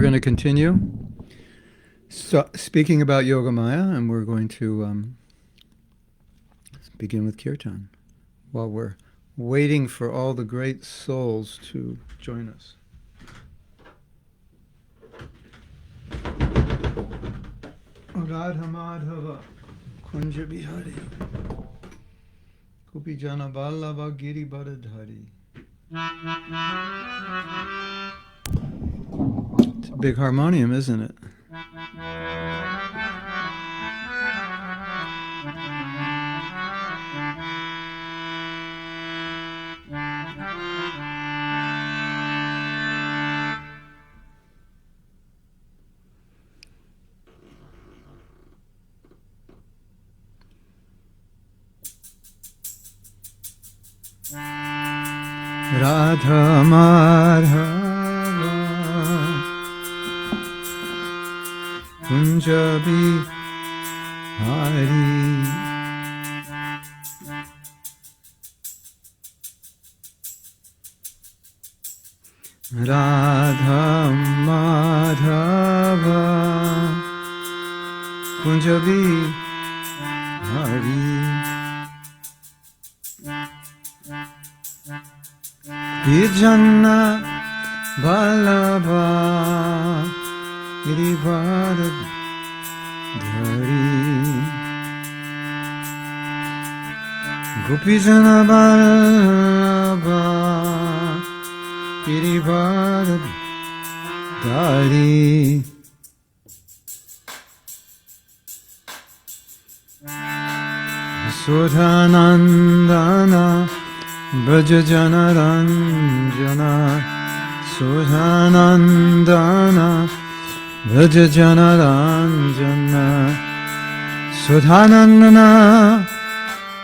going to continue speaking about Yogamaya, and we're going to begin with Kirtan while we're waiting for all the great souls to join us. Radha Madhava Kunja Bihari Kupi Jana Vallabha Giri Baradhari. It's a big harmonium, isn't it? Radha Madhava Kunja Bihari Radha Madhava Kunja Bihari Vijana Vallabha Girivardhari Gopijana Vallabha Girivardhari Sudhanandana Brajajana Ranjana Sudhanandana Brajajana Ranjana Sudhanandana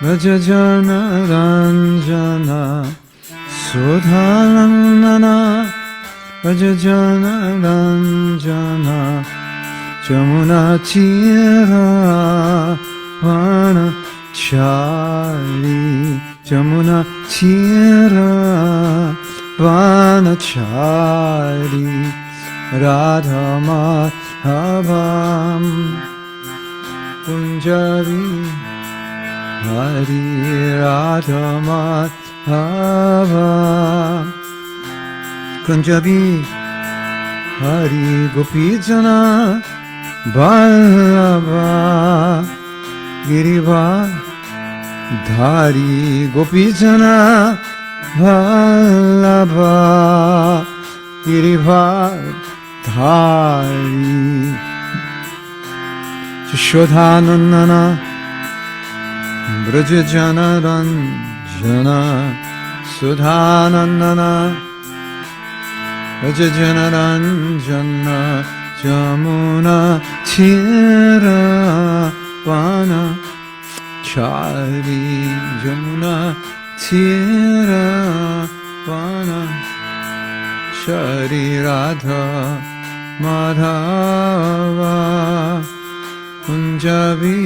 Brajajana Ranjana Sudhanandana Brajajana Ranjana Jamuna Tira Vana Chari Jamuna Tira Vanachari Radha Madhavam Kunjavi Hari Radha Madhava Kunjavi Hari Gopijana Vallabha Girivardhari Gopijana Vallabha Girivardhari Shodhanandana Brajajana Ranjana Sudhanandana Brajajana Ranjana Jamuna Tira Vana Chari Jamuna Tira Vana Chari Radha Madhava Kunjavi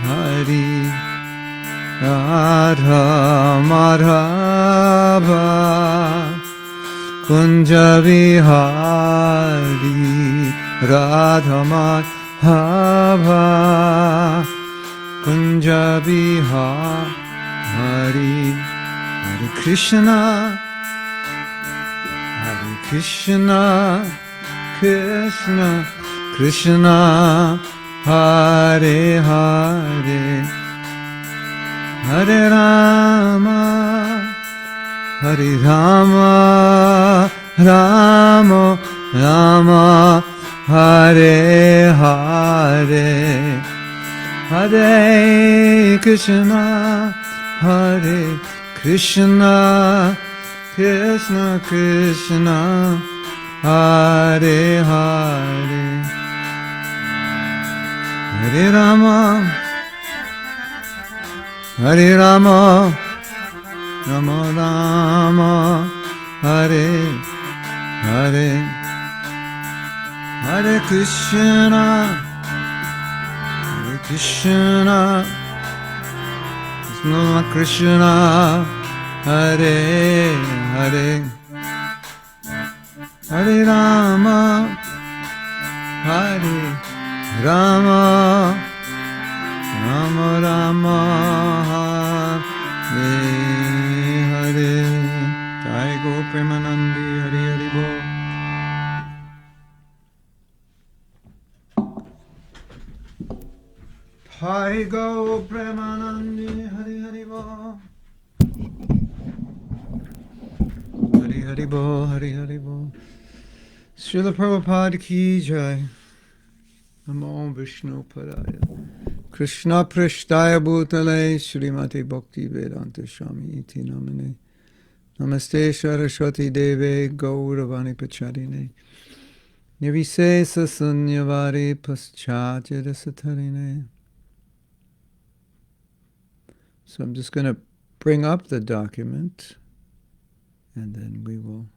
Hari Radha Madhava Kunjavi Hari Radha Madhava Kunjavi Hari Hare Krishna Krishna Krishna Hare Hare Hare Rama Rama Rama Hare Hare Hare Krishna Krishna Krishna Hare Hare Hare Rama Rama Rama Hare Hare Hare Krishna Krishna Krishna Hare Hare Hare Rama, Hare Rama, Rama Rama, Hare Hare. Jai Go Premanandi, Hare Hare Bo. Jai Go Premanandi, Hare Hare Bo. Hare Hare Bo, Hare Hare Bo. Srila Prabhupada ki jai. Namo Vishnu Padaya. Krishna Prishtaya Bhutale Srimati Bhakti Vedanta Swami Iti Namane. Namaste Saraswati Deve Gauravani Pacharine. Nirvisesa Sunyavari Paschatya Satarine. So I'm just going to bring up the document and then we will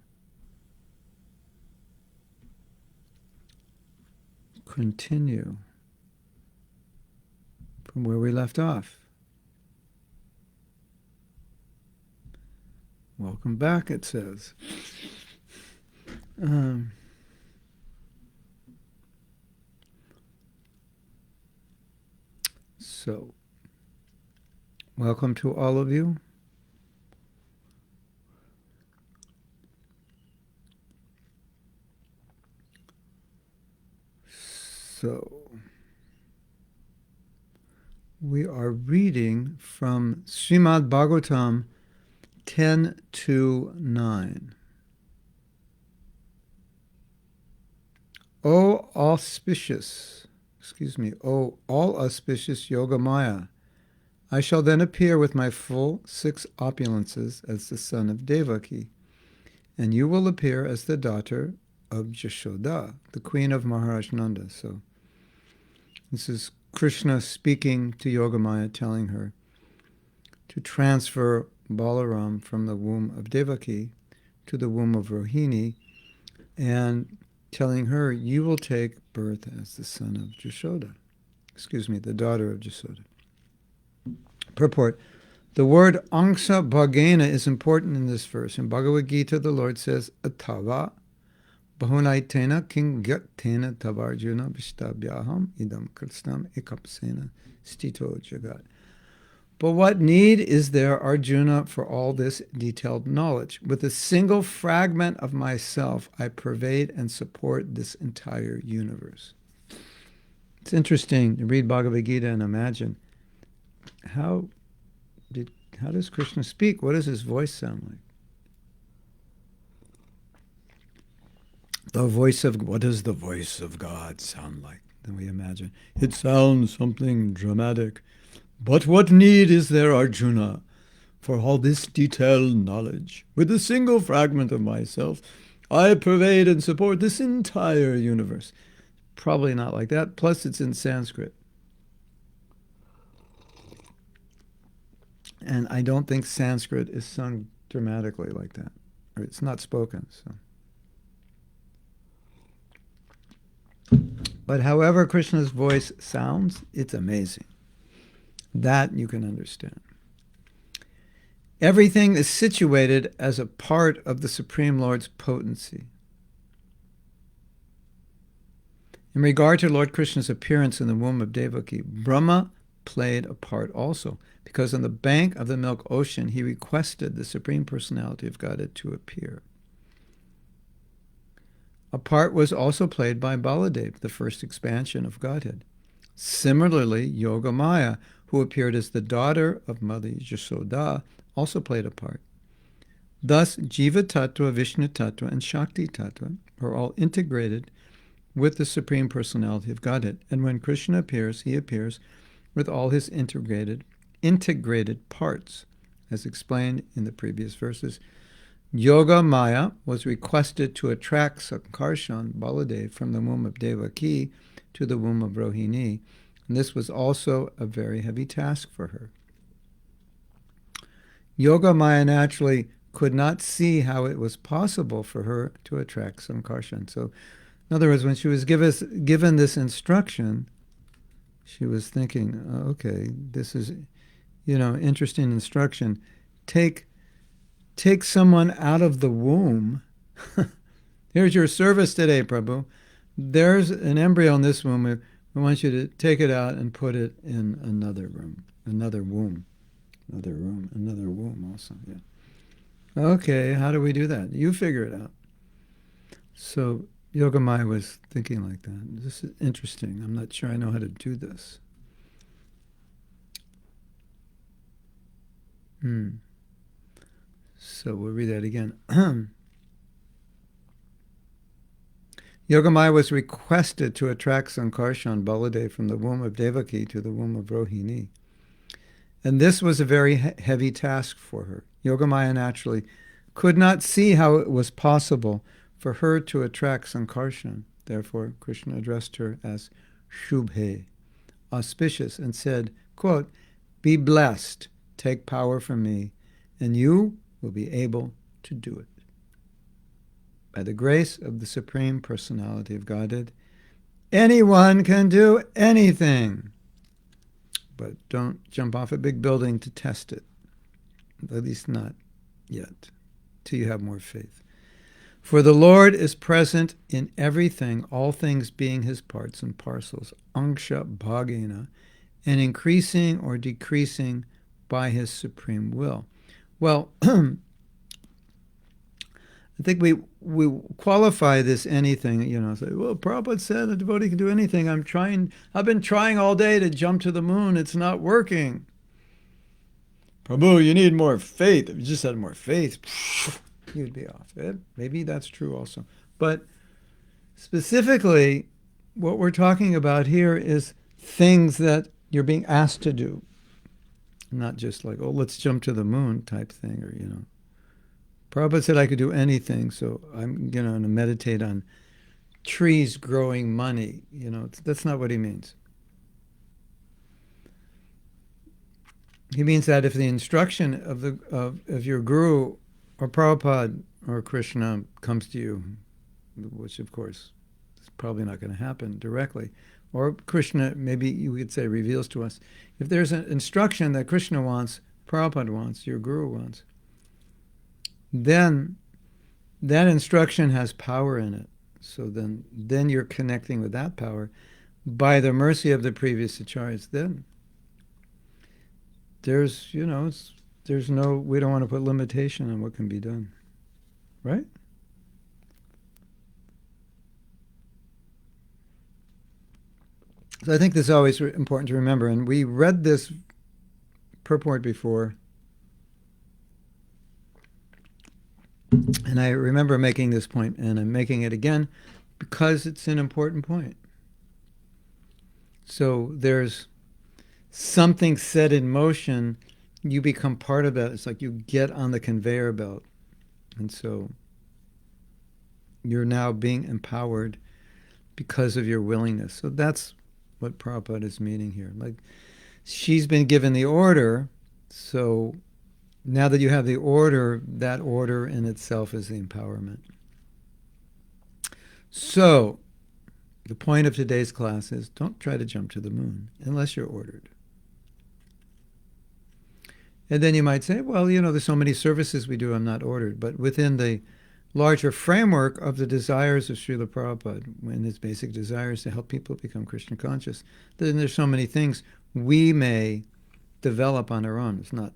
continue from where we left off. Welcome back, it says. So, welcome to all of you. So, we are reading from Srimad Bhagavatam 10-9. O all auspicious Yogamaya, I shall then appear with my full 6 opulences as the son of Devaki, and you will appear as the daughter of Jashoda, the queen of Maharaj Nanda. So, this is Krishna speaking to Yogamaya, telling her to transfer Balaram from the womb of Devaki to the womb of Rohini, and telling her, you will take birth as the son of Jashoda. The daughter of Jashoda. Purport. The word Angsa Bhagena is important in this verse. In Bhagavad Gita, the Lord says, Atava Bahunaitena Kingyatena Tavarjuna Vishtabhyaham Idam Krishnam Ekapsena Stito Jagat. But what need is there, Arjuna, for all this detailed knowledge? With a single fragment of myself, I pervade and support this entire universe. It's interesting to read Bhagavad Gita and imagine how does Krishna speak? What does his voice sound like? What does the voice of God sound like? Then we imagine it sounds something dramatic. But what need is there, Arjuna, for all this detailed knowledge? With a single fragment of myself, I pervade and support this entire universe. Probably not like that. Plus, it's in Sanskrit. And I don't think Sanskrit is sung dramatically like that. Or it's not spoken. So. But however Krishna's voice sounds, it's amazing. That you can understand. Everything is situated as a part of the Supreme Lord's potency. In regard to Lord Krishna's appearance in the womb of Devaki, Brahma played a part also, because on the bank of the milk ocean, he requested the Supreme Personality of Godhead to appear. A part was also played by Baladev, the first expansion of Godhead. Similarly, Yogamaya, who appeared as the daughter of Mother Jashoda, also played a part. Thus, Jiva Tattva, Vishnu Tattva, and Shakti Tattva are all integrated with the Supreme Personality of Godhead. And when Krishna appears, he appears with all his integrated parts, as explained in the previous verses. Yoga Maya was requested to attract Sankarshan, Baladev, from the womb of Devaki to the womb of Rohini, and this was also a very heavy task for her. Yoga Maya naturally could not see how it was possible for her to attract Sankarshan. So, in other words, when she was given this instruction, she was thinking, okay, this is, interesting instruction. Take someone out of the womb Here's your service today, Prabhu. There's an embryo in this womb. We want you to take it out and put it in another room, another womb, another room, another womb also. Yeah. Okay, how do we do that? You figure it out. So Yogamaya was thinking like that. This is interesting. I'm not sure I know how to do this. So we'll read that again. Yogamaya was requested to attract Sankarshan Baladev from the womb of Devaki to the womb of Rohini. And this was a very heavy task for her. Yogamaya naturally could not see how it was possible for her to attract Sankarshan. Therefore, Krishna addressed her as Shubhe, auspicious, and said, quote, "Be blessed, take power from me, and you will be able to do it. By the grace of the Supreme Personality of Godhead, anyone can do anything. But don't jump off a big building to test it. At least not yet, till you have more faith. For the Lord is present in everything, all things being his parts and parcels, angsha bhagena, and increasing or decreasing by his supreme will." Well, I think we qualify this anything, say, well, Prabhupada said a devotee can do anything. I've been trying all day to jump to the moon. It's not working. Prabhu, you need more faith. If you just had more faith, you'd be off. Maybe that's true also. But specifically, what we're talking about here is things that you're being asked to do. Not just like, oh, let's jump to the moon type thing, or, Prabhupada said I could do anything, so I'm going to meditate on trees growing money. That's not what he means. He means that if the instruction of your guru or Prabhupada or Krishna comes to you, which of course is probably not going to happen directly, or Krishna, maybe you could say, reveals to us, if there's an instruction that Krishna wants, Prabhupada wants, your guru wants, then that instruction has power in it. So then you're connecting with that power by the mercy of the previous acharyas. Then there's we don't want to put limitation on what can be done, right? So I think this is always important to remember, and we read this purport before. And I remember making this point, and I'm making it again because it's an important point. So there's something set in motion, you become part of that. It's like you get on the conveyor belt. And so you're now being empowered because of your willingness. So that's what Prabhupada is meaning here. Like, she's been given the order, so now that you have the order, that order in itself is the empowerment. So, the point of today's class is don't try to jump to the moon unless you're ordered. And then you might say, well, there's so many services we do, I'm not ordered. But within the larger framework of the desires of Srila Prabhupada, when his basic desires to help people become Krishna conscious, then there's so many things we may develop on our own. It's not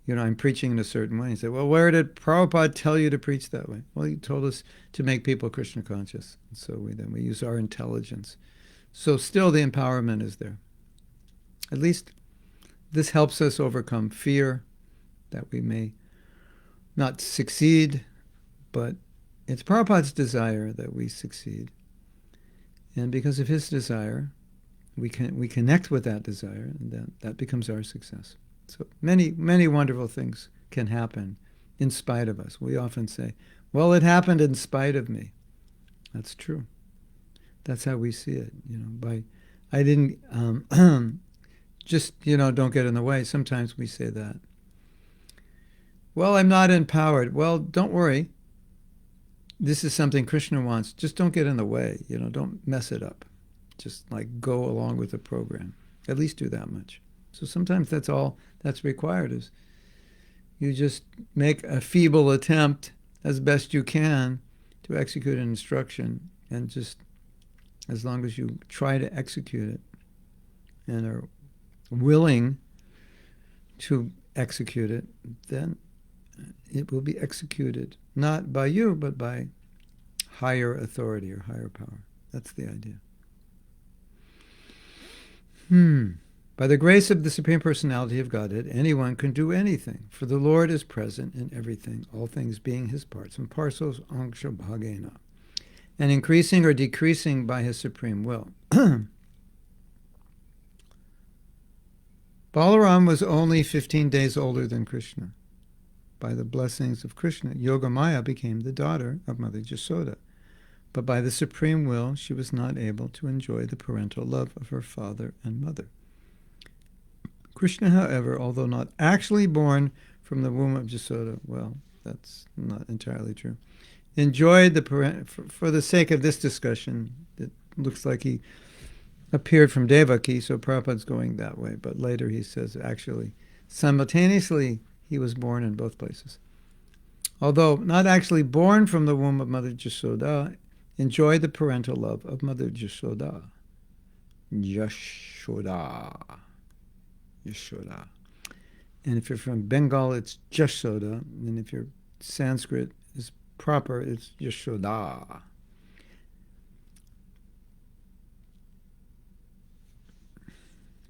I'm preaching in a certain way. You say, well, where did Prabhupada tell you to preach that way? Well, he told us to make people Krishna conscious. And so we use our intelligence. So still the empowerment is there. At least this helps us overcome fear that we may not succeed, but it's Prabhupada's desire that we succeed. And because of his desire, we connect with that desire, and that becomes our success. So many, many wonderful things can happen in spite of us. We often say, well, it happened in spite of me. That's true. That's how we see it. I didn't, don't get in the way. Sometimes we say that. Well, I'm not empowered. Well, don't worry. This is something Krishna wants. Just don't get in the way. Don't mess it up. Just go along with the program. At least do that much. So sometimes that's all that's required, is you just make a feeble attempt as best you can to execute an instruction, and just as long as you try to execute it and are willing to execute it, then it will be executed, not by you, but by higher authority or higher power. That's the idea. By the grace of the Supreme Personality of Godhead, anyone can do anything, for the Lord is present in everything, all things being his parts and parcels, anksha bhagena, and increasing or decreasing by his supreme will. Balaram was only 15 days older than Krishna. By the blessings of Krishna, Yogamaya became the daughter of Mother Jasoda. But by the supreme will, she was not able to enjoy the parental love of her father and mother. Krishna, however, although not actually born from the womb of Jasoda, well, that's not entirely true, enjoyed the for the sake of this discussion, it looks like he appeared from Devaki, so Prabhupada's going that way. But later he says, actually, simultaneously, he was born in both places. Although not actually born from the womb of Mother Jasoda, enjoyed the parental love of Mother Jasoda. Yashoda. Yashoda. And if you're from Bengal, it's Jashoda. And if your Sanskrit is proper, it's Yashoda.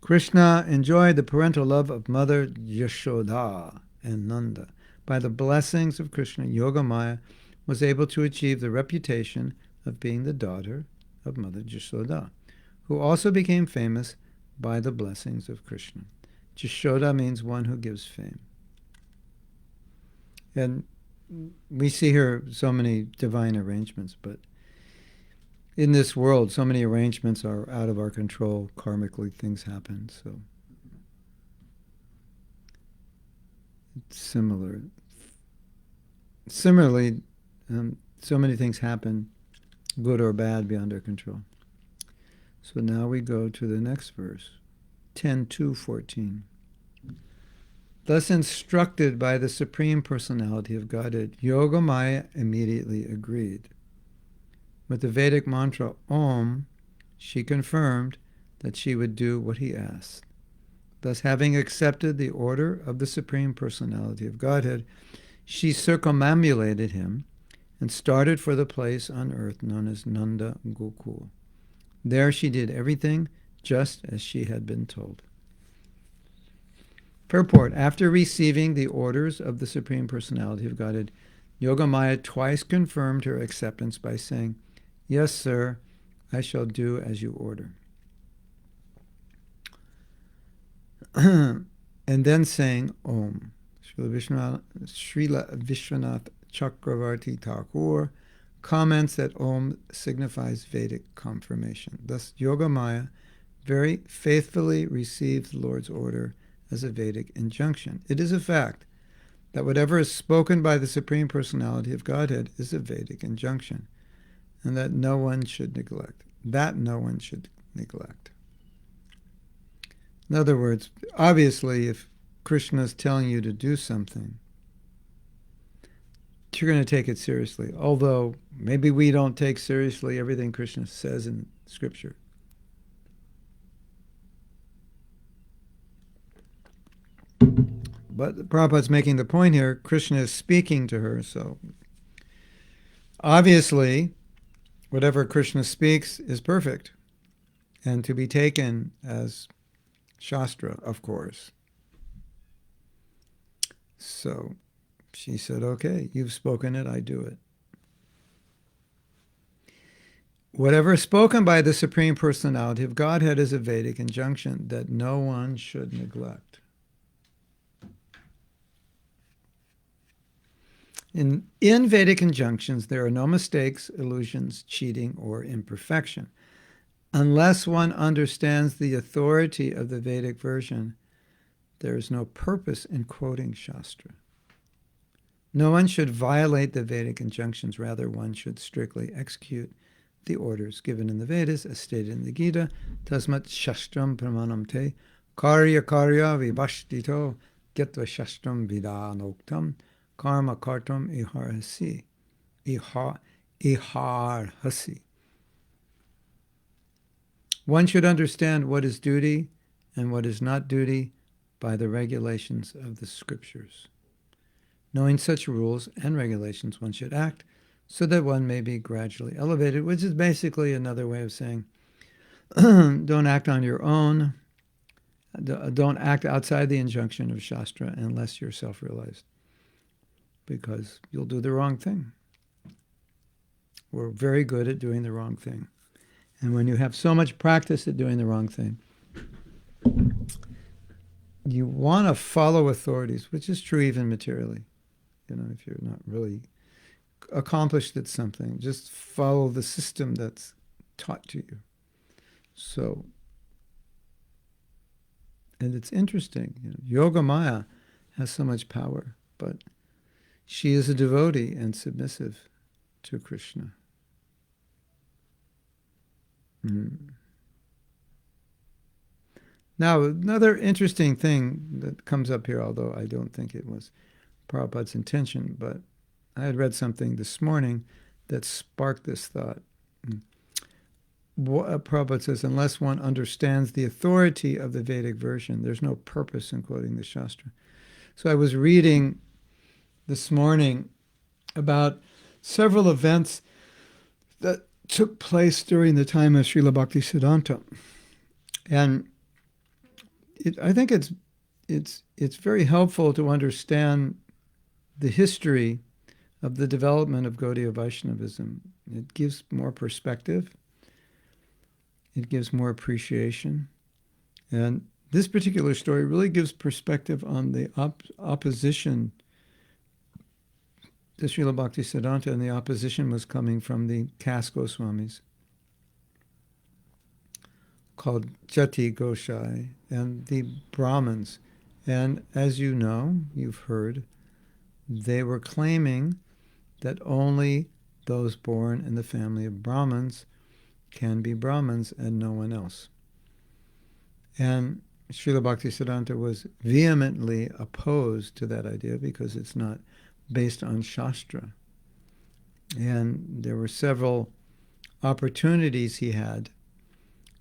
Krishna enjoyed the parental love of Mother Yashoda and Nanda. By the blessings of Krishna, Yogamaya was able to achieve the reputation of being the daughter of Mother Jashoda, who also became famous by the blessings of Krishna. Jashoda means one who gives fame. And we see here so many divine arrangements, but in this world, so many arrangements are out of our control. Karmically, things happen. So it's similarly, so many things happen, good or bad, beyond our control. So now we go to the next verse, 10:2:14. Thus instructed by the Supreme Personality of Godhead, Yogamaya immediately agreed. With the Vedic mantra Om, she confirmed that she would do what he asked. Thus, having accepted the order of the Supreme Personality of Godhead, she circumambulated him and started for the place on earth known as Nanda Gokul. There she did everything just as she had been told. Purport: after receiving the orders of the Supreme Personality of Godhead, Yogamaya twice confirmed her acceptance by saying, "Yes, sir, I shall do as you order." And then saying Om. Srila Vishwanath Chakravarti Thakur comments that Om signifies Vedic confirmation. Thus, Yogamaya very faithfully received the Lord's order as a Vedic injunction. It is a fact that whatever is spoken by the Supreme Personality of Godhead is a Vedic injunction, and that no one should neglect. In other words, obviously, if Krishna is telling you to do something, you're going to take it seriously. Although maybe we don't take seriously everything Krishna says in Scripture. But Prabhupada's making the point here, Krishna is speaking to her, so obviously whatever Krishna speaks is perfect and to be taken as Shastra, of course. So she said, okay, you've spoken it, I do it. Whatever is spoken by the Supreme Personality of Godhead is a Vedic injunction that no one should neglect. In Vedic injunctions, there are no mistakes, illusions, cheating, or imperfection. Unless one understands the authority of the Vedic version, there is no purpose in quoting Shastra. No one should violate the Vedic injunctions. Rather, one should strictly execute the orders given in the Vedas, as stated in the Gita, Tasmat Shastram Pramanam Te, Karya Vibhashtito, Gyatva Shastram Vidanoktam, Karma Kartam Iharasi, iharhasi. One should understand what is duty and what is not duty by the regulations of the scriptures. Knowing such rules and regulations, one should act so that one may be gradually elevated, which is basically another way of saying, don't act on your own. Don't act outside the injunction of Shastra unless you're self-realized, because you'll do the wrong thing. We're very good at doing the wrong thing. And when you have so much practice at doing the wrong thing, you want to follow authorities, which is true even materially. If you're not really accomplished at something, just follow the system that's taught to you. So, and it's interesting, Yoga Maya has so much power, but she is a devotee and submissive to Krishna. Now, another interesting thing that comes up here, although I don't think it was Prabhupada's intention, but I had read something this morning that sparked this thought. Prabhupada says, unless one understands the authority of the Vedic version, there's no purpose in quoting the Shastra. So I was reading this morning about several events that took place during the time of Srila Bhaktisiddhanta. And I think it's very helpful to understand the history of the development of Gaudiya Vaishnavism. It gives more perspective. It gives more appreciation. And this particular story really gives perspective on the opposition to Srila Bhaktisiddhanta, and the opposition was coming from the caste Goswamis, called Jati Goshai, and the Brahmins. And as you know, you've heard, they were claiming that only those born in the family of Brahmins can be Brahmins and no one else. And Srila Bhaktisiddhanta was vehemently opposed to that idea because it's not based on Shastra. And there were several opportunities he had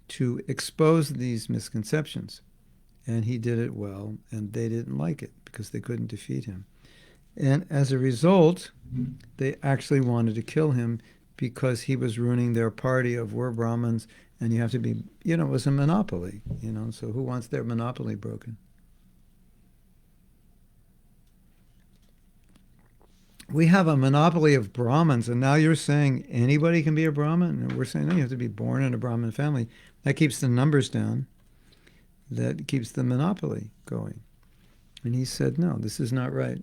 to expose these misconceptions. And he did it well, and they didn't like it because they couldn't defeat him. And as a result, they actually wanted to kill him because he was ruining their party of we're Brahmins, and you have to be, it was a monopoly, so who wants their monopoly broken? We have a monopoly of Brahmins, and now you're saying anybody can be a Brahmin? And we're saying, no, you have to be born in a Brahmin family. That keeps the numbers down. That keeps the monopoly going. And he said, no, this is not right.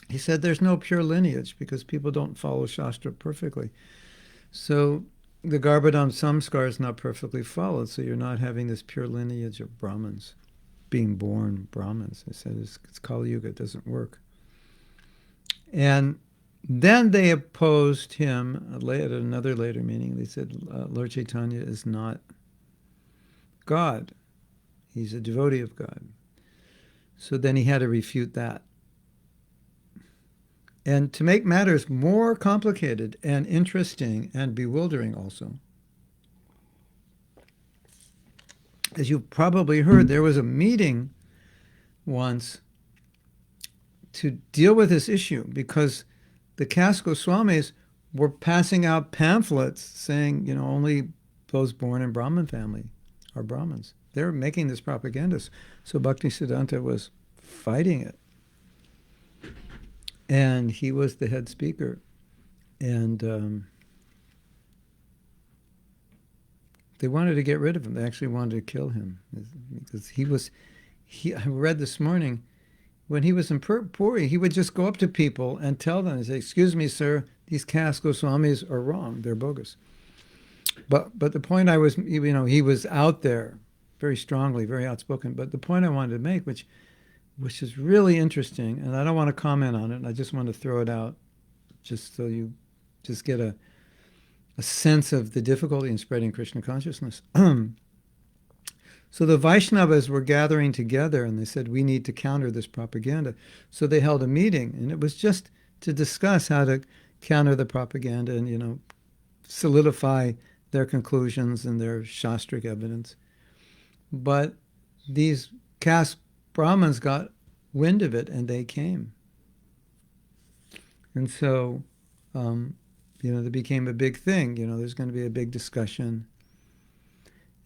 He said there's no pure lineage because people don't follow Shastra perfectly. So the Garbhadam Samskar is not perfectly followed, so you're not having this pure lineage of Brahmins, being born Brahmins. I said it's Kali Yuga, it doesn't work. And then they opposed him at another later meeting. They said Lord Caitanya is not God. He's a devotee of God. So then he had to refute that. And to make matters more complicated and interesting and bewildering also, as you've probably heard, there was a meeting once to deal with this issue because the caste Goswamis were passing out pamphlets saying, only those born in Brahmin family are Brahmins. They're making this propaganda. So Bhaktisiddhanta was fighting it. And he was the head speaker. And they wanted to get rid of him. They actually wanted to kill him. Because I read this morning, when he was in Puri, he would just go up to people and tell them, say, excuse me, sir, these caste Goswamis are wrong. They're bogus. But the point I was, he was out there very strongly, very outspoken. But the point I wanted to make, which is really interesting, and I don't want to comment on it, I just want to throw it out just so you just get a sense of the difficulty in spreading Krishna consciousness. So the Vaishnavas were gathering together, and they said, we need to counter this propaganda. So they held a meeting, and it was just to discuss how to counter the propaganda and, solidify their conclusions and their shastric evidence. But these caste Brahmins got wind of it and they came. And so, there became a big thing. There's going to be a big discussion.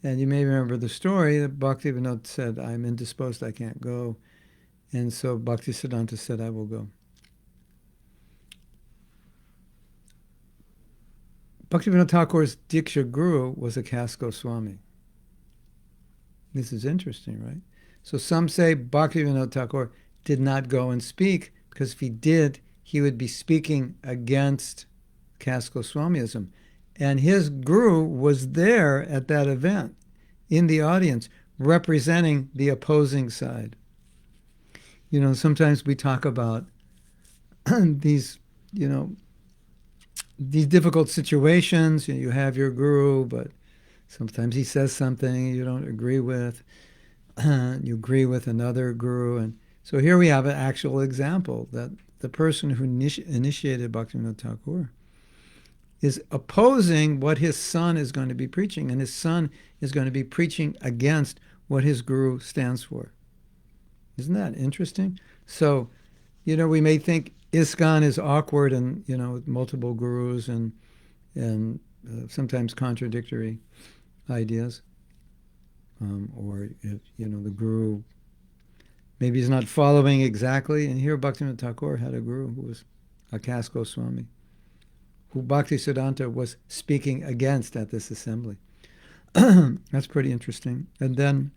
And you may remember the story that Bhaktivinoda said, I'm indisposed, I can't go. And so Bhaktisiddhanta said, I will go. Bhaktivinoda Thakur's Diksha Guru was a caste Goswami. This is interesting, right? So some say Bhaktivinoda Thakur did not go and speak, because if he did, he would be speaking against caste Goswamism. And his guru was there at that event, in the audience, representing the opposing side. Sometimes we talk about these difficult situations. You have your guru, but sometimes he says something you don't agree with. You agree with another guru. And so here we have an actual example that the person who initiated Bhaktivinoda Thakur is opposing what his son is going to be preaching, and his son is going to be preaching against what his guru stands for. Isn't that interesting? So, we may think ISKCON is awkward and, with multiple gurus and sometimes contradictory ideas. Or if, the guru maybe he's not following exactly. And here Bhaktivinoda Thakur had a guru who was a caste Goswami, who Bhaktisiddhanta was speaking against at this assembly. That's pretty interesting. And then,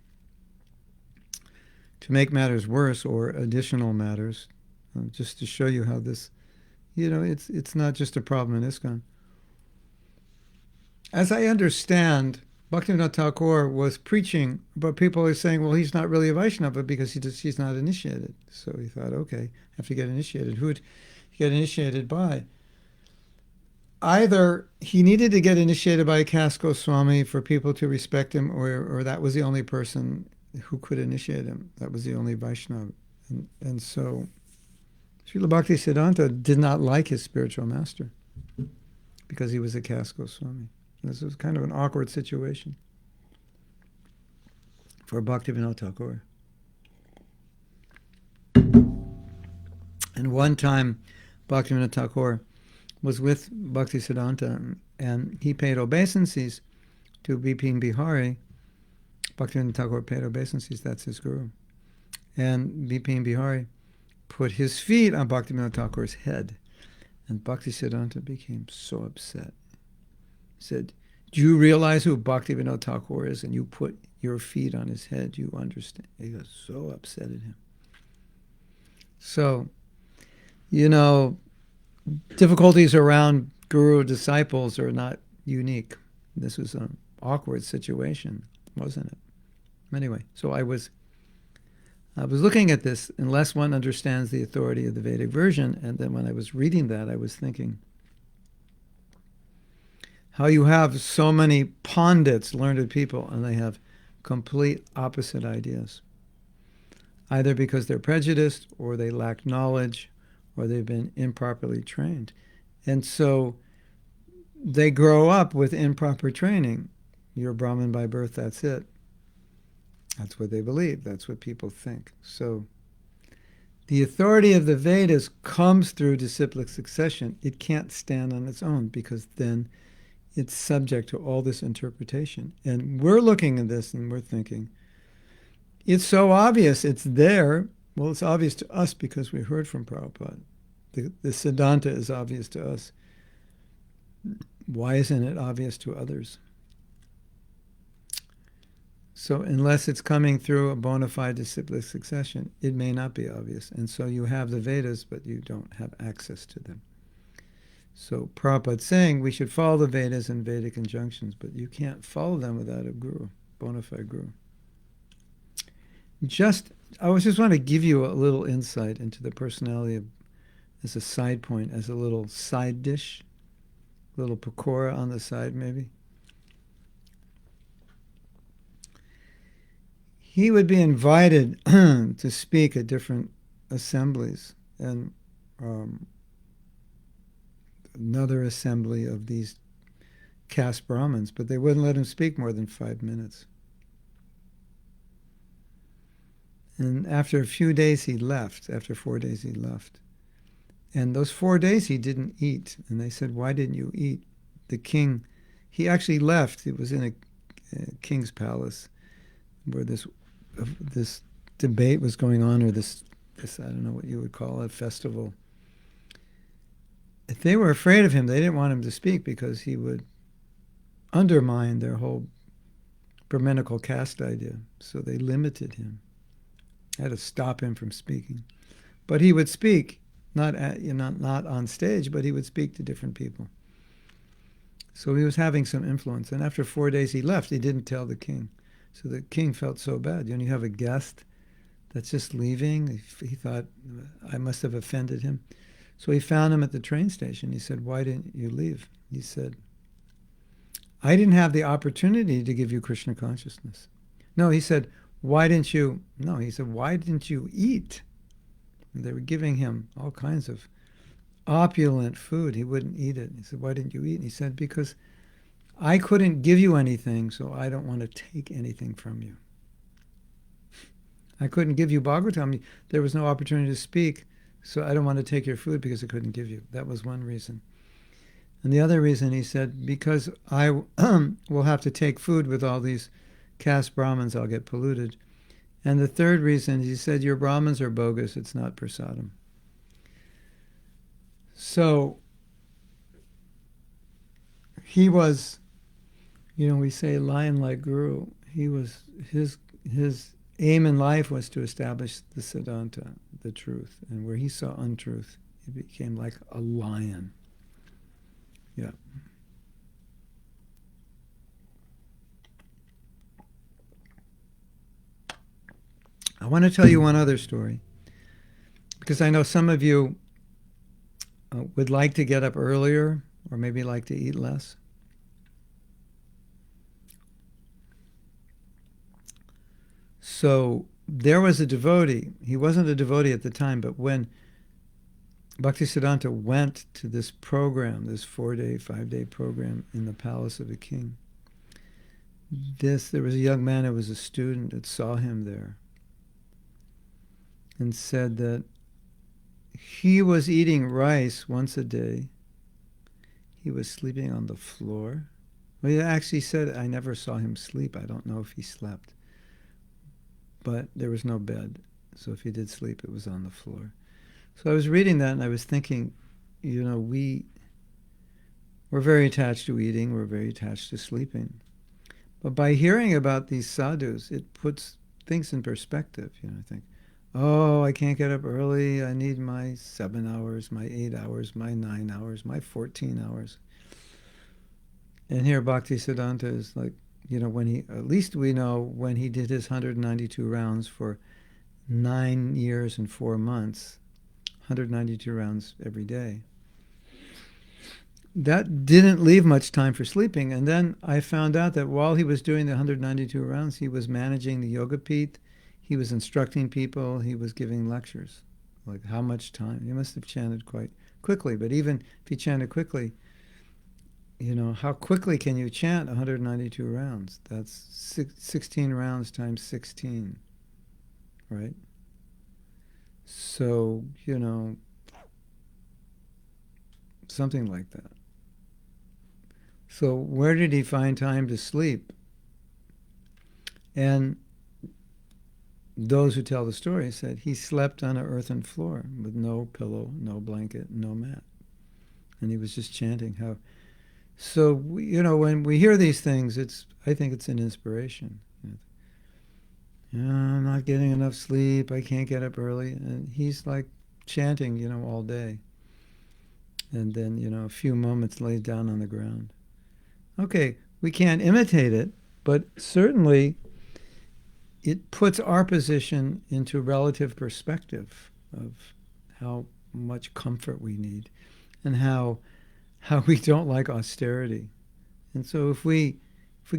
to make matters worse, or additional matters, just to show you how this, it's not just a problem in ISKCON. As I understand, Bhaktivinoda Thakur was preaching, but people are saying, well, he's not really a Vaishnava because he's not initiated. So he thought, okay, I have to get initiated. Who would he get initiated by? Either he needed to get initiated by a caste Goswami for people to respect him, or that was the only person who could initiate him. That was the only Vaishnava. And so Srila Bhaktisiddhanta did not like his spiritual master because he was a caste Goswami. This was kind of an awkward situation for Bhaktivinoda Thakur. And one time, Bhaktivinoda Thakur was with Bhaktisiddhanta, and he paid obeisances to Bipin Bihari. Bhaktivinoda Thakur paid obeisances, that's his guru. And Bipin Bihari put his feet on Bhaktivinoda Thakur's head, and Bhaktisiddhanta became so upset. He said, do you realize who Bhaktivinoda Thakur is? And you put your feet on his head, you understand. He got so upset at him. So, difficulties around guru disciples are not unique. This was an awkward situation, wasn't it? Anyway, so I was looking at this, unless one understands the authority of the Vedic version, and then when I was reading that, I was thinking how you have so many pundits, learned people, and they have complete opposite ideas, either because they're prejudiced, or they lack knowledge, or they've been improperly trained. And so they grow up with improper training. You're Brahmin by birth, that's it. That's what they believe. That's what people think. So the authority of the Vedas comes through disciplic succession. It can't stand on its own, because then it's subject to all this interpretation. And we're looking at this and we're thinking, it's so obvious, it's there. Well, it's obvious to us because we heard from Prabhupada. The Siddhanta is obvious to us. Why isn't it obvious to others? So unless it's coming through a bona fide disciplic succession, it may not be obvious. And so you have the Vedas, but you don't have access to them. So Prabhupada's saying we should follow the Vedas and Vedic injunctions, but you can't follow them without a guru, bona fide guru. I just want to give you a little insight into the personality of, as a side point, as a little side dish, a little pakora on the side maybe. He would be invited to speak at different assemblies, and another assembly of these caste Brahmins, but they wouldn't let him speak more than 5 minutes. And after a few days he left. After 4 days he left. And those 4 days he didn't eat. And they said, why didn't you eat? The king, he actually left. It was in a king's palace where this debate was going on, or this I don't know what you would call it, festival. If they were afraid of him, they didn't want him to speak because he would undermine their whole Brahminical caste idea. So they limited him. Had to stop him from speaking. But he would speak, not on stage, but he would speak to different people. So he was having some influence. And after 4 days he left. He didn't tell the king. So the king felt so bad. You have a guest that's just leaving. He thought, I must have offended him. So he found him at the train station. He said, why didn't you leave? He said, I didn't have the opportunity to give you Krishna consciousness. No, he said, why didn't you? No, he said, why didn't you eat? And they were giving him all kinds of opulent food. He wouldn't eat it. He said, why didn't you eat? And he said, because I couldn't give you anything, so I don't want to take anything from you. I couldn't give you Bhagavatam. There was no opportunity to speak, so I don't want to take your food because I couldn't give you. That was one reason. And the other reason, he said, because I will have to take food with all these caste Brahmins, I'll get polluted. And the third reason, he said, your Brahmins are bogus, it's not prasadam. So he was, we say lion like guru. He was, his aim in life was to establish the Siddhanta, the truth. And where he saw untruth, he became like a lion. Yeah. I want to tell you one other story, because I know some of you would like to get up earlier, or maybe like to eat less. So there was a devotee. He wasn't a devotee at the time, but when Bhaktisiddhanta went to this program, this 4-day, 5-day program in the palace of a king, there was a young man who was a student that saw him there and said that he was eating rice once a day. He was sleeping on the floor. Well, he actually said, I never saw him sleep. I don't know if he slept. But there was no bed. So if he did sleep, it was on the floor. So I was reading that and I was thinking, we're very attached to eating. We're very attached to sleeping. But by hearing about these sadhus, it puts things in perspective. I think, I can't get up early. I need my 7 hours, my 8 hours, my 9 hours, my 14 hours. And here Bhaktisiddhanta is like, at least we know when he did his 192 rounds for 9 years and 4 months, 192 rounds every day. That didn't leave much time for sleeping. And then I found out that while he was doing the 192 rounds, he was managing the yoga peeth. He was instructing people. He was giving lectures. Like, how much time? He must have chanted quite quickly. But even if he chanted quickly, how quickly can you chant 192 rounds? That's 16 rounds times 16, right? So, something like that. So where did he find time to sleep? And those who tell the story said he slept on an earthen floor with no pillow, no blanket, no mat. And he was just chanting how. So, when we hear these things, I think it's an inspiration. I'm not getting enough sleep. I can't get up early. And he's like chanting, all day. And then, a few moments laid down on the ground. Okay, we can't imitate it, but certainly it puts our position into relative perspective of how much comfort we need and how we don't like austerity. And so if we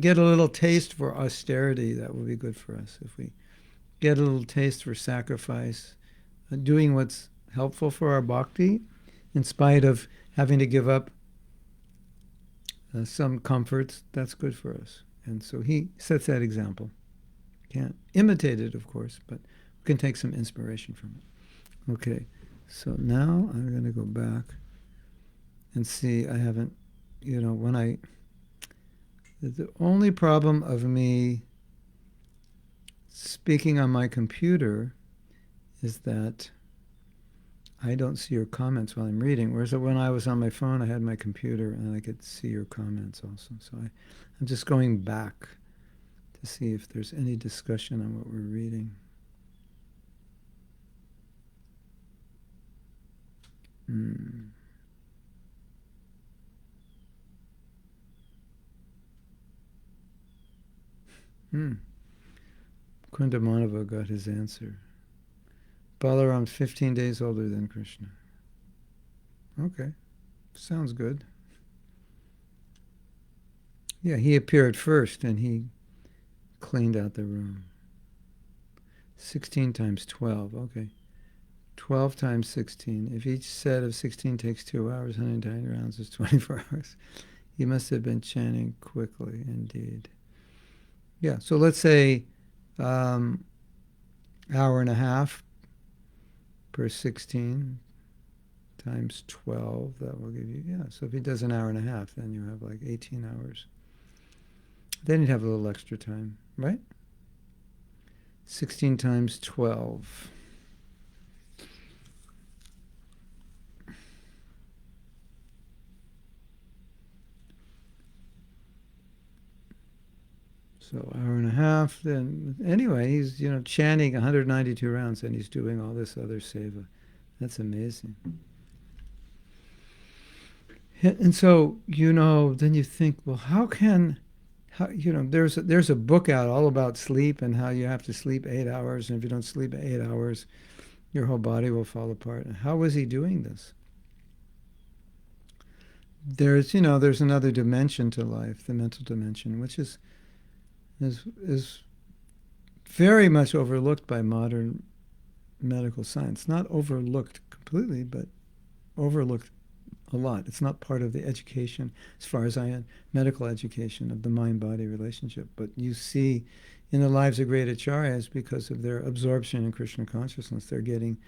get a little taste for austerity, that will be good for us. If we get a little taste for sacrifice, doing what's helpful for our bhakti, in spite of having to give up some comforts, that's good for us. And so he sets that example. Can't imitate it, of course, but we can take some inspiration from it. Okay, so now I'm going to go back and see. I haven't, the only problem of me speaking on my computer is that I don't see your comments while I'm reading. Whereas when I was on my phone, I had my computer and I could see your comments also. So I'm just going back to see if there's any discussion on what we're reading. Kundamanava got his answer. Balaram 15 days older than Krishna. Okay, sounds good. Yeah, he appeared first and he cleaned out the room. 16 times 12, okay. 12 times 16. If each set of 16 takes 2 hours, 190 rounds is 24 hours. He must have been chanting quickly, indeed. Yeah, so let's say hour and a half per 16 times 12, that will give you, so if he does an hour and a half, then you have like 18 hours. Then you'd have a little extra time, right? 16 times 12. So hour and a half, then anyway, he's chanting 192 rounds and he's doing all this other seva. That's amazing. And so, then you think, well, there's a book out all about sleep and how you have to sleep 8 hours, and if you don't sleep 8 hours, your whole body will fall apart. And how was he doing this? There's another dimension to life, the mental dimension, which is very much overlooked by modern medical science. Not overlooked completely, but overlooked a lot. It's not part of the education, as far as I am, medical education of the mind-body relationship. But you see in the lives of great acharyas, because of their absorption in Krishna consciousness, they're getting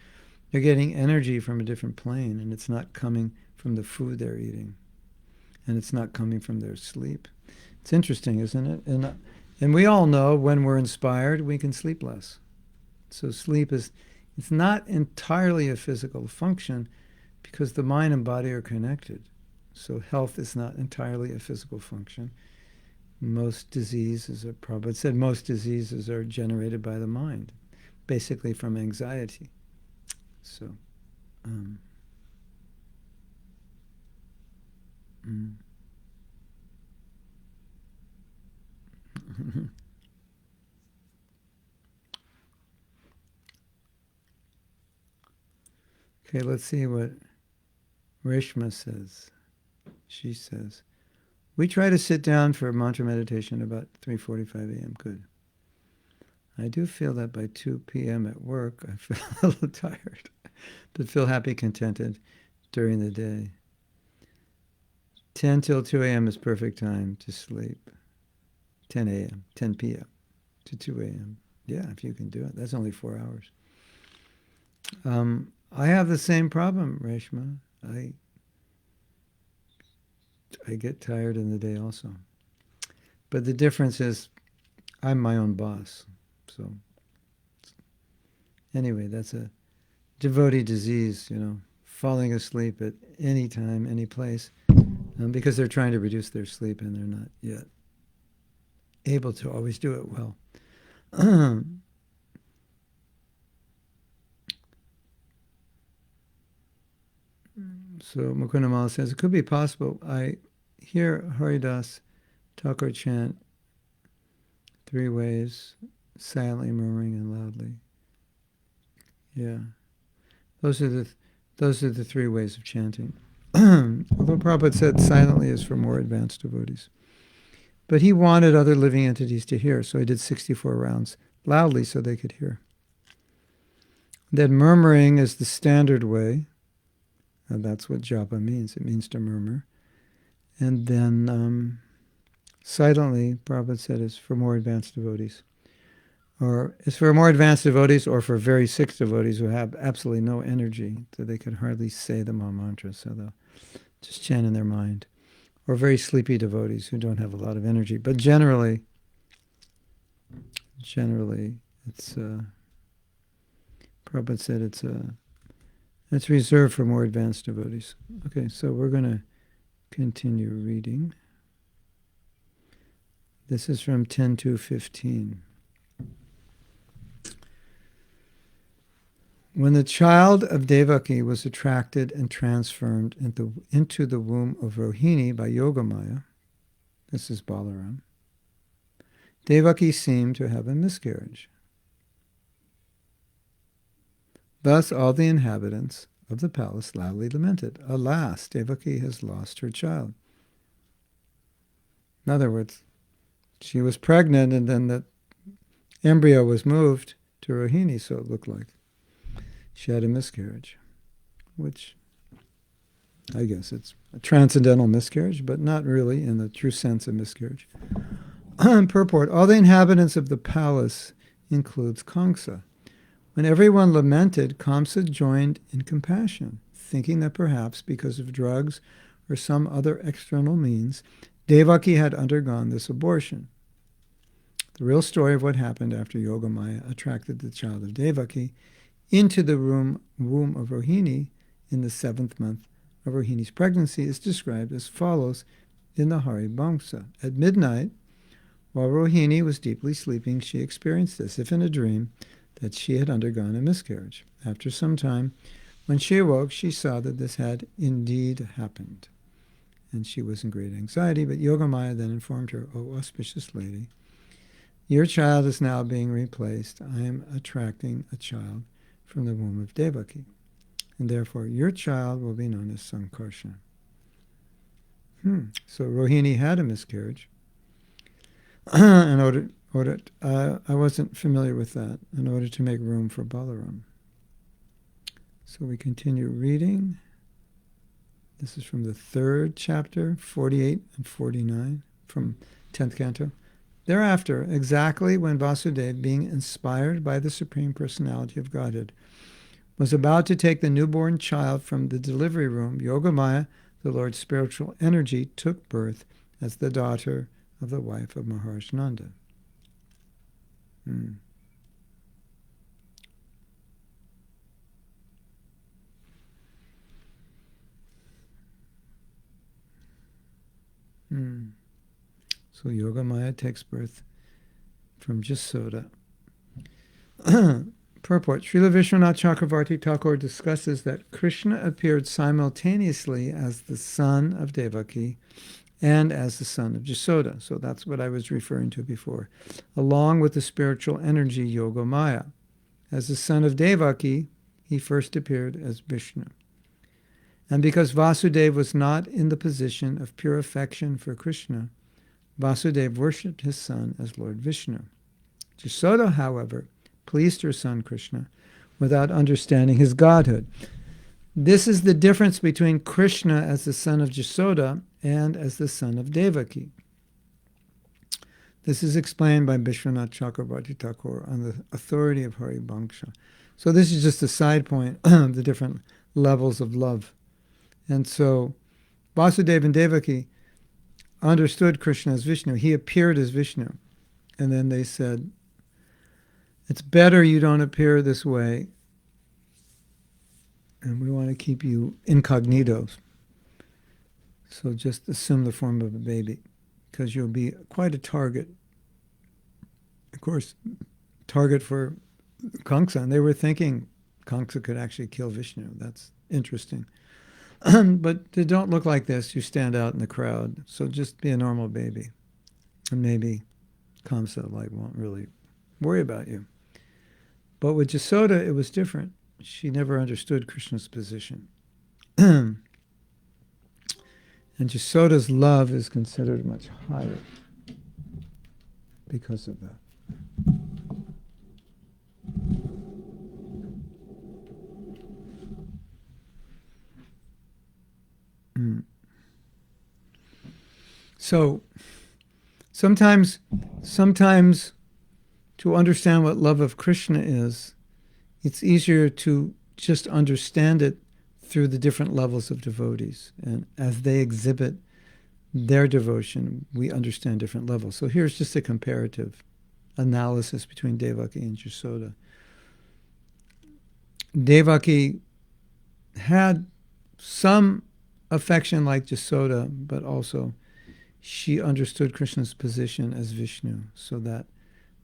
energy from a different plane, and it's not coming from the food they're eating, and it's not coming from their sleep. It's interesting, isn't it? And we all know when we're inspired, we can sleep less. So sleep it's not entirely a physical function because the mind and body are connected. So health is not entirely a physical function. Most diseases are generated by the mind, basically from anxiety. So, Okay, let's see what Reshma says. She says, we try to sit down for mantra meditation about 3:45 a.m. Good. I do feel that by 2 p.m. at work, I feel a little tired, but feel happy, contented during the day. 10 till 2 a.m. is perfect time to sleep. 10 a.m., 10 p.m. to 2 a.m. Yeah, if you can do it. That's only 4 hours. I have the same problem, Reshma. I get tired in the day also. But the difference is I'm my own boss. So anyway, that's a devotee disease, falling asleep at any time, any place, because they're trying to reduce their sleep and they're not yet able to always do it well. So Mukundamala says, it could be possible. I hear Haridas Thakur chant 3 ways, silently, murmuring, and loudly. Yeah, those are the 3 ways of chanting. Although Prabhupada said silently is for more advanced devotees. But he wanted other living entities to hear, so he did 64 rounds loudly so they could hear. Then murmuring is the standard way. And that's what japa means. It means to murmur. And then silently, Prabhupada said, is for more advanced devotees. Or it's for more advanced devotees or for very sick devotees who have absolutely no energy, so they could hardly say the Maha Mantra, so they'll just chant in their mind. Or very sleepy devotees who don't have a lot of energy. But generally, it's Prabhupada said it's reserved for more advanced devotees. Okay, so we're going to continue reading. This is from 10:2:15. When the child of Devaki was attracted and transformed into the womb of Rohini by Yogamaya, this is Balaram, Devaki seemed to have a miscarriage. Thus all the inhabitants of the palace loudly lamented, "Alas, Devaki has lost her child." In other words, she was pregnant and then the embryo was moved to Rohini, so it looked like she had a miscarriage, which I guess it's a transcendental miscarriage, but not really in the true sense of miscarriage. Purport, all the inhabitants of the palace includes Kamsa. When everyone lamented, Kamsa joined in compassion, thinking that perhaps because of drugs or some other external means, Devaki had undergone this abortion. The real story of what happened after Yogamaya attracted the child of Devaki into the womb of Rohini in the 7th month of Rohini's pregnancy is described as follows in the Haribamsa. At midnight, while Rohini was deeply sleeping, she experienced as if in a dream that she had undergone a miscarriage. After some time, when she awoke, she saw that this had indeed happened, and she was in great anxiety. But Yogamaya then informed her, "O auspicious lady, your child is now being replaced. I am attracting a child from the womb of Devaki, and therefore your child will be known as Sankarsha." So Rohini had a miscarriage. I wasn't familiar with that, in order to make room for Balaram. So we continue reading. This is from the 3rd chapter, 48 and 49, from 10th canto. Thereafter, exactly when Vasudeva, being inspired by the Supreme Personality of Godhead, was about to take the newborn child from the delivery room, Yogamaya, the Lord's spiritual energy, took birth as the daughter of the wife of Maharaj Nanda. So Yogamaya takes birth from Jasoda. Purport. Srila Vishwanath Chakravarti Thakur discusses that Krishna appeared simultaneously as the son of Devaki and as the son of Jasoda. So that's what I was referring to before. Along with the spiritual energy Yogamaya. As the son of Devaki, he first appeared as Vishnu. And because Vasudeva was not in the position of pure affection for Krishna, Vasudeva worshipped his son as Lord Vishnu. Jasoda, however, pleased her son Krishna without understanding his godhood. This is the difference between Krishna as the son of Jasoda and as the son of Devaki. This is explained by Vishwanath Chakravarti Thakur on the authority of Haribamsa. So this is just a side point of the different levels of love. And so Vasudeva and Devaki understood Krishna as Vishnu. He appeared as Vishnu. And then they said, "It's better you don't appear this way, and we want to keep you incognito. So just assume the form of a baby, because you'll be quite a target." Of course, target for Kamsa. And they were thinking Kamsa could actually kill Vishnu. That's interesting. But don't look like this. You stand out in the crowd. So just be a normal baby. And maybe Kamsa won't really worry about you. But with Jasoda, it was different. She never understood Krishna's position. And Jasoda's love is considered much higher because of that. So sometimes to understand what love of Krishna is, it's easier to just understand it through the different levels of devotees. And as they exhibit their devotion, we understand different levels. So here's just a comparative analysis between Devaki and Yashoda. Devaki had some affection like Yashoda, but also she understood Krishna's position as Vishnu, so that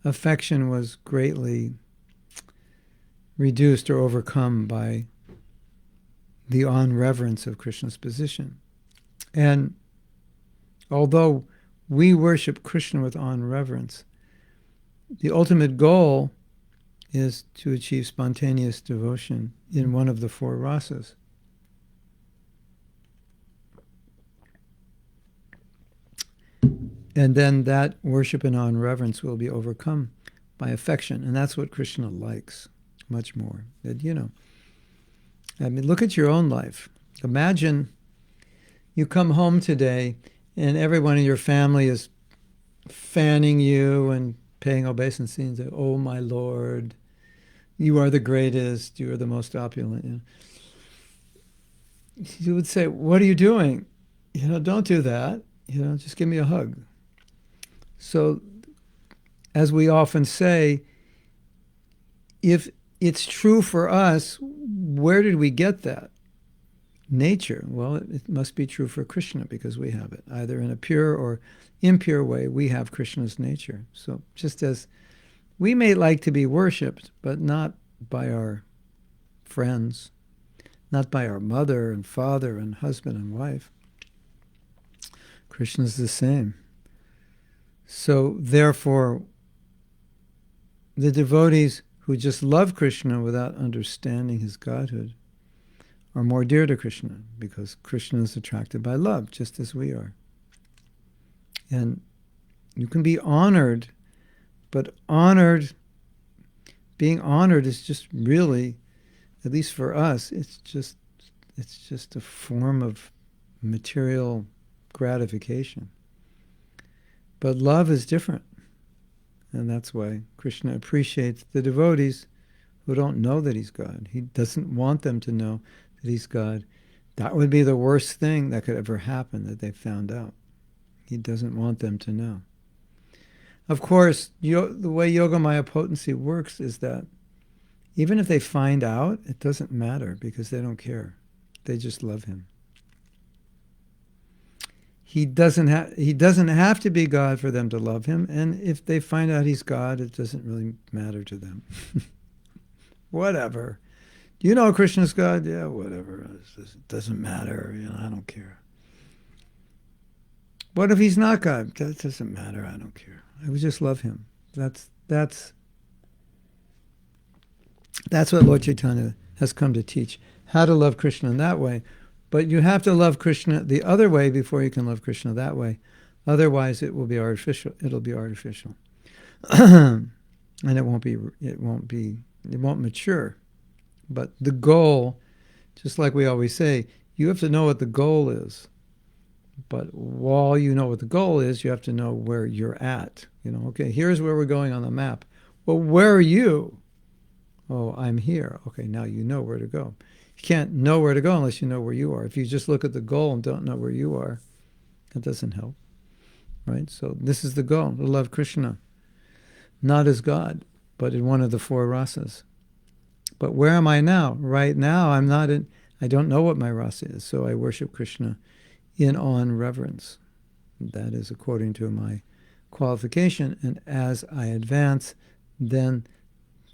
affection was greatly reduced or overcome by the on-reverence of Krishna's position. And although we worship Krishna with on-reverence, the ultimate goal is to achieve spontaneous devotion in one of the four rasas. And then that worship and on-reverence will be overcome by affection. And that's what Krishna likes much more. That, I mean, look at your own life. Imagine you come home today and everyone in your family is fanning you and paying obeisance and saying, "Oh, my Lord, you are the greatest, you are the most opulent." You would say, "What are you doing? Don't do that. Just give me a hug." So, as we often say, if it's true for us, where did we get that? Nature. Well, it must be true for Krishna because we have it. Either in a pure or impure way, we have Krishna's nature. So just as we may like to be worshipped, but not by our friends, not by our mother and father and husband and wife, Krishna's the same. So therefore, the devotees who just love Krishna without understanding his godhood are more dear to Krishna because Krishna is attracted by love, just as we are. And you can be honored, but being honored is just really, at least for us, it's just a form of material gratification. But love is different. And that's why Krishna appreciates the devotees who don't know that he's God. He doesn't want them to know that he's God. That would be the worst thing that could ever happen, that they found out. He doesn't want them to know. Of course, the way Yogamaya potency works is that even if they find out, it doesn't matter because they don't care. They just love him. He doesn't have to be God for them to love him, and if they find out he's God, it doesn't really matter to them. Whatever. Do you know Krishna's God? Yeah, whatever. It doesn't matter. I don't care. What if he's not God? That doesn't matter. I don't care. I would just love him. That's what Lord Caitanya has come to teach. How to love Krishna in that way. But you have to love Krishna the other way before you can love Krishna that way. Otherwise, it will be artificial. It'll be artificial, and it won't mature. But the goal, just like we always say, you have to know what the goal is. But while you know what the goal is, you have to know where you're at. Okay, here's where we're going on the map. Well, where are you? Oh, I'm here. Okay, now you know where to go. You can't know where to go unless you know where you are. If you just look at the goal and don't know where you are, that doesn't help, right? So this is the goal, to love Krishna, not as God, but in one of the four rasas. But where am I now? Right now, I don't know what my rasa is, so I worship Krishna in on reverence. That is according to my qualification, and as I advance, then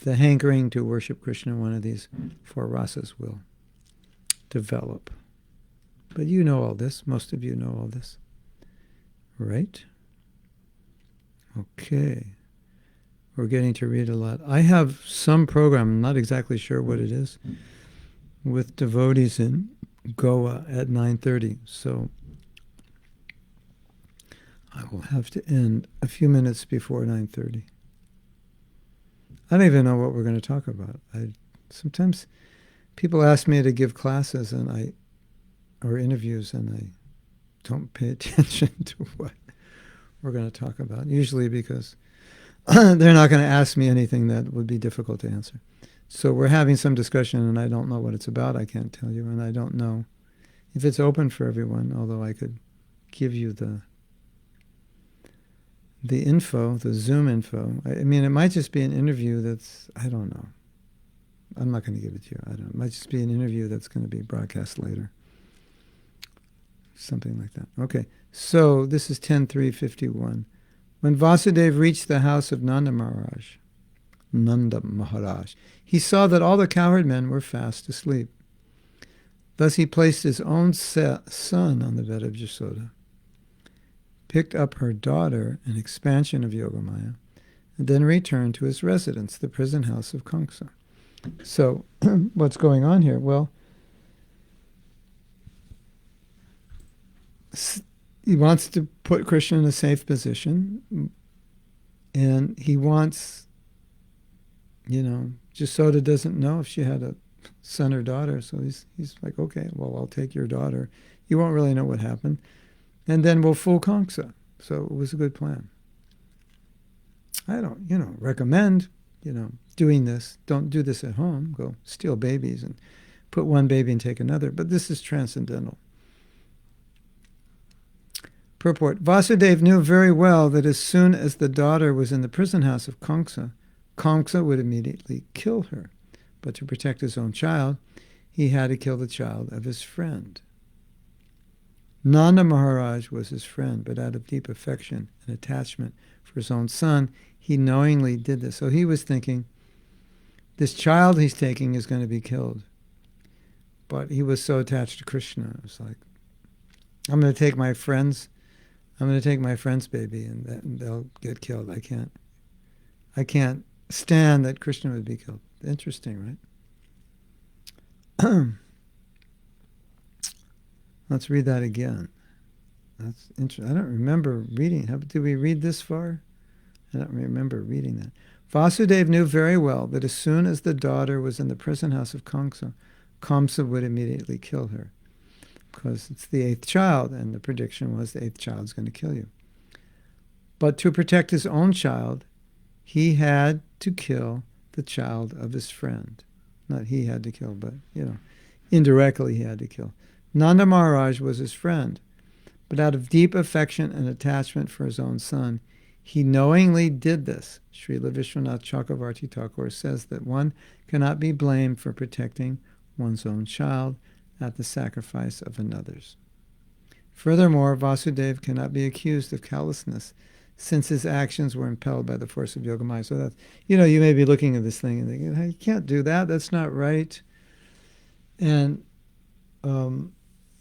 the hankering to worship Krishna in one of these four rasas will develop. But you know all this. Most of you know all this. Right? Okay. We're getting to read a lot. I have some program, I'm not exactly sure what it is, with devotees in Goa at 9:30. So I will have to end a few minutes before 9:30. I don't even know what we're going to talk about. Sometimes people ask me to give classes or interviews, and I don't pay attention to what we're going to talk about, usually because they're not going to ask me anything that would be difficult to answer. So we're having some discussion, and I don't know what it's about. I can't tell you, and I don't know if it's open for everyone, although I could give you the info, the Zoom info. I mean, it might just be an interview that's, I don't know. I'm not going to give it to you. I don't know. It might just be an interview that's going to be broadcast later. Something like that. Okay, so this is 10.3.51. When Vasudeva reached the house of Nanda Maharaj, he saw that all the cowherd men were fast asleep. Thus he placed his own son on the bed of Yashoda, picked up her daughter, an expansion of Yogamaya, and then returned to his residence, the prison house of Kamsa. So, what's going on here? Well, he wants to put Krishna in a safe position, and he wants, Yashoda doesn't know if she had a son or daughter, so he's like, okay, well, I'll take your daughter. You won't really know what happened, and then we'll fool Kamsa. So it was a good plan. I don't, recommend, doing this. Don't do this at home. Go steal babies and put one baby and take another. But this is transcendental. Purport. Vasudeva knew very well that as soon as the daughter was in the prison house of Kamsa, Kamsa would immediately kill her. But to protect his own child, he had to kill the child of his friend. Nanda Maharaj was his friend, but out of deep affection and attachment for his own son, he knowingly did this. So he was thinking, this child he's taking is going to be killed. But he was so attached to Krishna. It was like, I'm going to take my friend's baby, and they'll get killed. I can't stand that Krishna would be killed. Interesting, right? Let's read that again. That's interesting. I don't remember reading. Did we read this far? I don't remember reading that. Vasudeva knew very well that as soon as the daughter was in the prison house of Kamsa, Kamsa would immediately kill her, because it's the eighth child, and the prediction was the eighth child is going to kill you. But to protect his own child, he had to kill the child of his friend. Not he had to kill, but, indirectly he had to kill. Nanda Maharaj was his friend, but out of deep affection and attachment for his own son, he knowingly did this. Srila Vishwanath Chakravarti Thakur says that one cannot be blamed for protecting one's own child at the sacrifice of another's. Furthermore, Vasudeva cannot be accused of callousness, since his actions were impelled by the force of Yogamaya. So that's, you may be looking at this thing and thinking, hey, you can't do that, that's not right. And,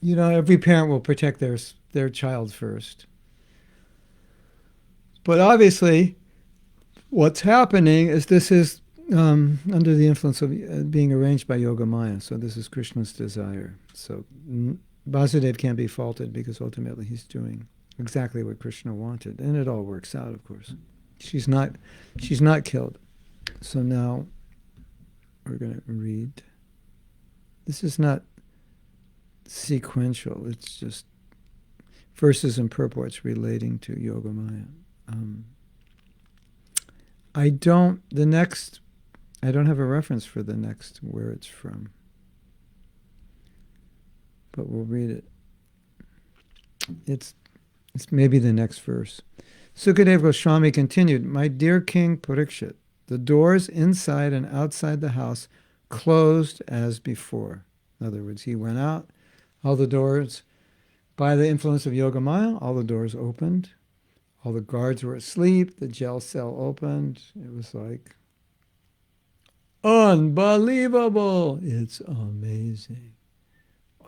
every parent will protect their child first. But obviously, what's happening is this is under the influence of being arranged by Yogamaya. So this is Krishna's desire. So Vasudeva can't be faulted because ultimately he's doing exactly what Krishna wanted. And it all works out, of course. She's not killed. So now we're going to read. This is not sequential. It's just verses and purports relating to Yogamaya. I don't have a reference for the next where it's from, but we'll read it. It's maybe the next verse. Sukadeva Goswami continued, "My dear King Parikshit, the doors inside and outside the house closed as before." In other words, he went out, all the doors, by the influence of Yogamaya, all the doors opened. All the guards were asleep. The jail cell opened. It was like unbelievable. It's amazing.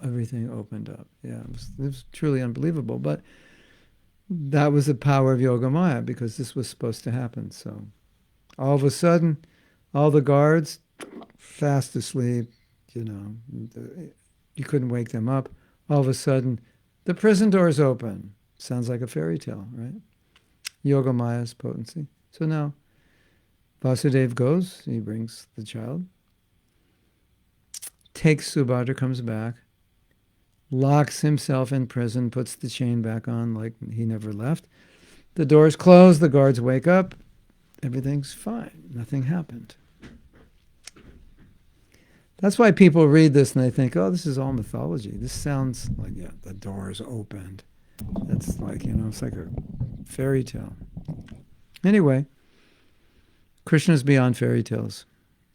Everything opened up. Yeah, it was truly unbelievable. But that was the power of Yogamaya, because this was supposed to happen. So all of a sudden, all the guards fast asleep. You couldn't wake them up. All of a sudden, the prison doors open. Sounds like a fairy tale, right? Yogamaya's potency. So now, Vasudeva goes, he brings the child, takes Subhadra, comes back, locks himself in prison, puts the chain back on like he never left. The doors close, the guards wake up, everything's fine, nothing happened. That's why people read this and they think, oh, this is all mythology. This sounds like, yeah, the doors opened. That's like, it's like a fairy tale. Anyway, Krishna's beyond fairy tales.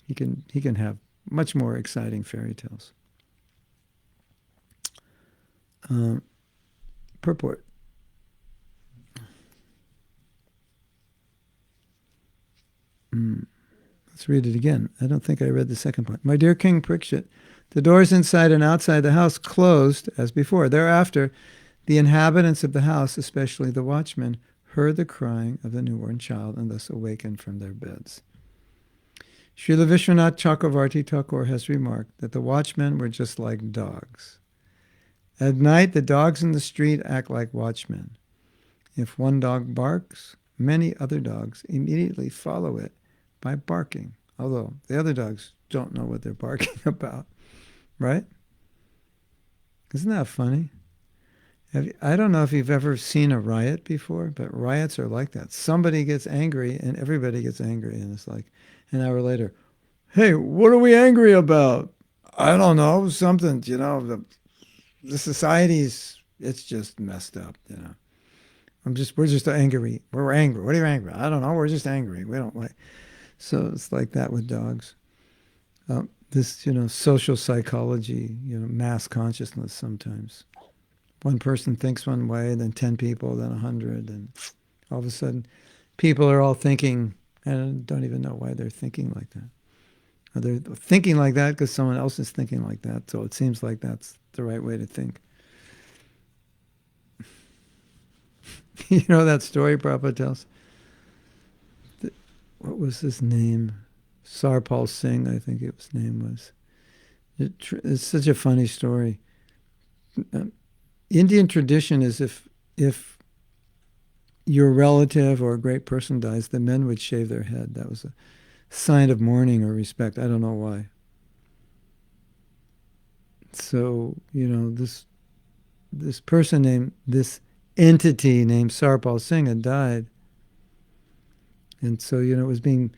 He can have much more exciting fairy tales. Purport. Let's read it again. I don't think I read the second part. My dear King Parikshit, the doors inside and outside the house closed as before. Thereafter, the inhabitants of the house, especially the watchmen, heard the crying of the newborn child and thus awakened from their beds. Srila Vishwanath Chakravarti Thakur has remarked that the watchmen were just like dogs. At night, the dogs in the street act like watchmen. If one dog barks, many other dogs immediately follow it by barking, although the other dogs don't know what they're barking about, right? Isn't that funny? I don't know if you've ever seen a riot before, but riots are like that. Somebody gets angry and everybody gets angry, and it's like an hour later, hey, what are we angry about? I don't know, something, the society's, it's just messed up, we're just angry. We're angry. What are you angry about? I don't know, we're just angry. We don't like. So it's like that with dogs. This, social psychology, mass consciousness sometimes. One person thinks one way, then 10 people, then 100, and all of a sudden people are all thinking and don't even know why they're thinking like that. Or they're thinking like that because someone else is thinking like that, so it seems like that's the right way to think. You know that story Prabhupada tells? What was his name? Sarpal Singh, I think his name was. It's such a funny story. Indian tradition is if your relative or a great person dies, the men would shave their head. That was a sign of mourning or respect. I don't know why. So, this person named, this entity named Sarpal Singh had died. And so, it was the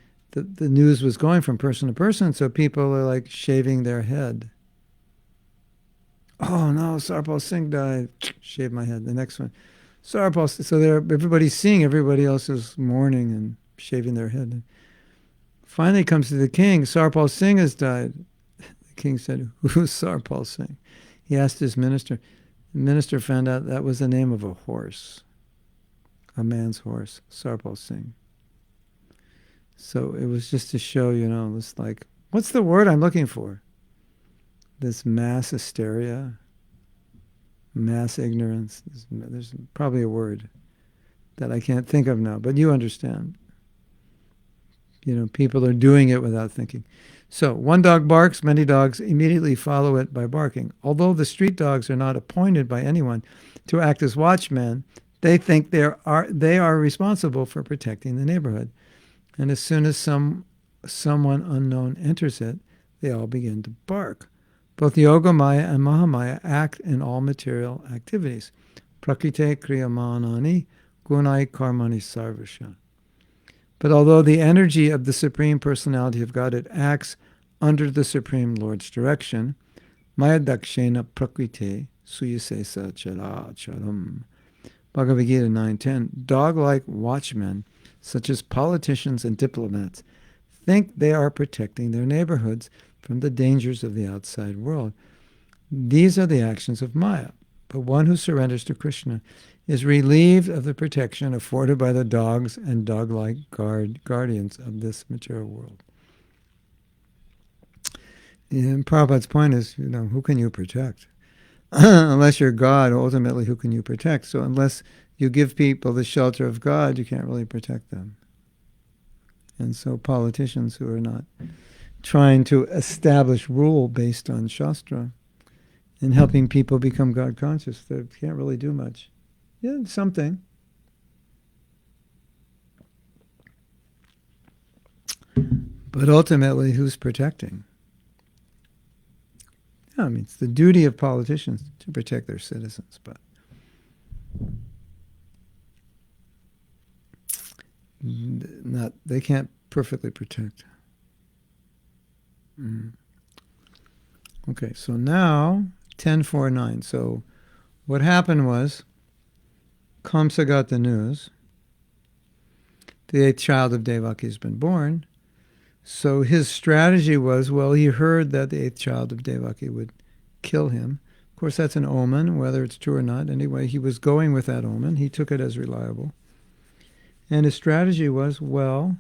news was going from person to person, so people are like shaving their head. Oh no, Sarpal Singh died. Shave my head. The next one. Sarpal, so everybody's seeing everybody else's mourning and shaving their head. And finally comes to the king, Sarpal Singh has died. The king said, who's Sarpal Singh? He asked his minister. The minister found out that was the name of a horse. A man's horse, Sarpal Singh. So it was just to show, this like, what's the word I'm looking for? This mass hysteria, mass ignorance. There's probably a word that I can't think of now, but you understand. People are doing it without thinking. So one dog barks, many dogs immediately follow it by barking. Although the street dogs are not appointed by anyone to act as watchmen, they think they are responsible for protecting the neighborhood. And as soon as someone unknown enters it, they all begin to bark. Both Yogamaya and Mahamaya act in all material activities. Prakrite kriyamanani gunai karmani sarvasya. But although the energy of the Supreme Personality of Godhead acts under the Supreme Lord's direction, maya dakshena prakrite suyasesa chara charam. Bhagavad Gita 9:10. Dog-like watchmen, such as politicians and diplomats, think they are protecting their neighborhoods from the dangers of the outside world. These are the actions of Maya. But one who surrenders to Krishna is relieved of the protection afforded by the dogs and dog-like guardians of this material world. And Prabhupada's point is, who can you protect? Unless you're God, ultimately, who can you protect? So unless you give people the shelter of God, you can't really protect them. And so politicians who are not trying to establish rule based on Shastra and helping people become God conscious, they can't really do much. Yeah, something. But ultimately, who's protecting? Yeah, I mean, it's the duty of politicians to protect their citizens, but they can't perfectly protect. Okay, so now 1049. So what happened was Kamsa got the news. The 8th child of Devaki has been born. So his strategy was, well, he heard that the 8th child of Devaki would kill him. Of course, that's an omen, whether it's true or not. Anyway, he was going with that omen. He took it as reliable. And his strategy was, well,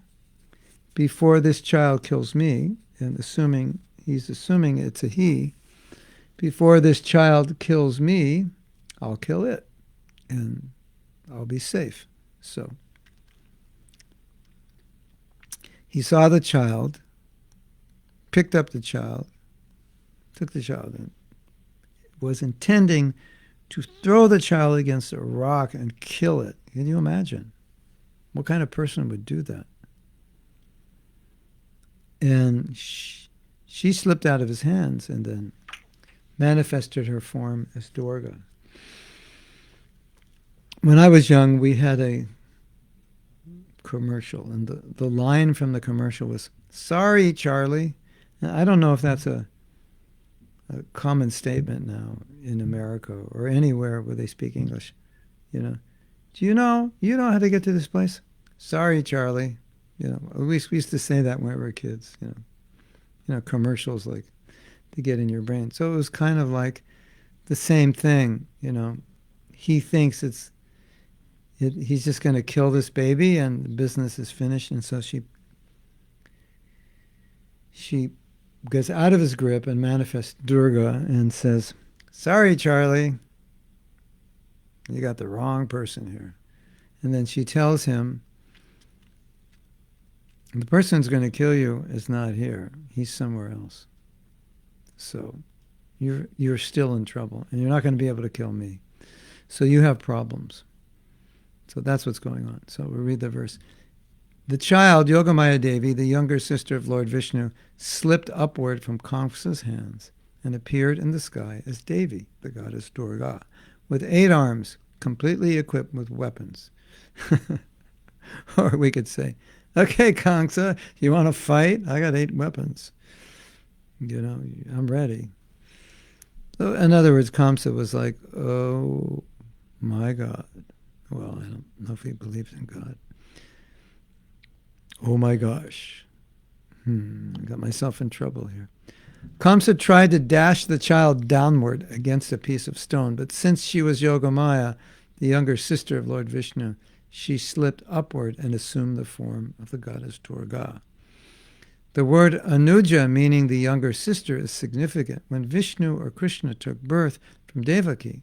before this child kills me, and he's assuming it's a he, before this child kills me, I'll kill it, and I'll be safe. So he saw the child, picked up the child, took the child in, was intending to throw the child against a rock and kill it. Can you imagine? What kind of person would do that? And she slipped out of his hands and then manifested her form as Durga. When I was young, we had a commercial, and the line from the commercial was, "Sorry, Charlie." Now, I don't know if that's a common statement now in America or anywhere where they speak English. Do you know how to get to this place? Sorry, Charlie. At least we used to say that when we were kids. Commercials like to get in your brain. So it was kind of like the same thing. He thinks he's just going to kill this baby and the business is finished. And so she gets out of his grip and manifests Durga and says, "Sorry, Charlie, you got the wrong person here." And then she tells him, the person who's going to kill you is not here. He's somewhere else. So you're still in trouble, and you're not going to be able to kill me. So you have problems. So that's what's going on. So we'll read the verse. The child, Yogamaya Devi, the younger sister of Lord Vishnu, slipped upward from Kamsa's hands and appeared in the sky as Devi, the goddess Durga, with 8 arms, completely equipped with weapons. Or we could say, "Okay, Kamsa, you want to fight? I got 8 weapons. I'm ready." So in other words, Kamsa was like, "Oh my God." Well, I don't know if he believes in God. "Oh my gosh. I got myself in trouble here." Kamsa tried to dash the child downward against a piece of stone, but since she was Yogamaya, the younger sister of Lord Vishnu, she slipped upward and assumed the form of the goddess Durga. The word Anuja, meaning the younger sister, is significant. When Vishnu or Krishna took birth from Devaki,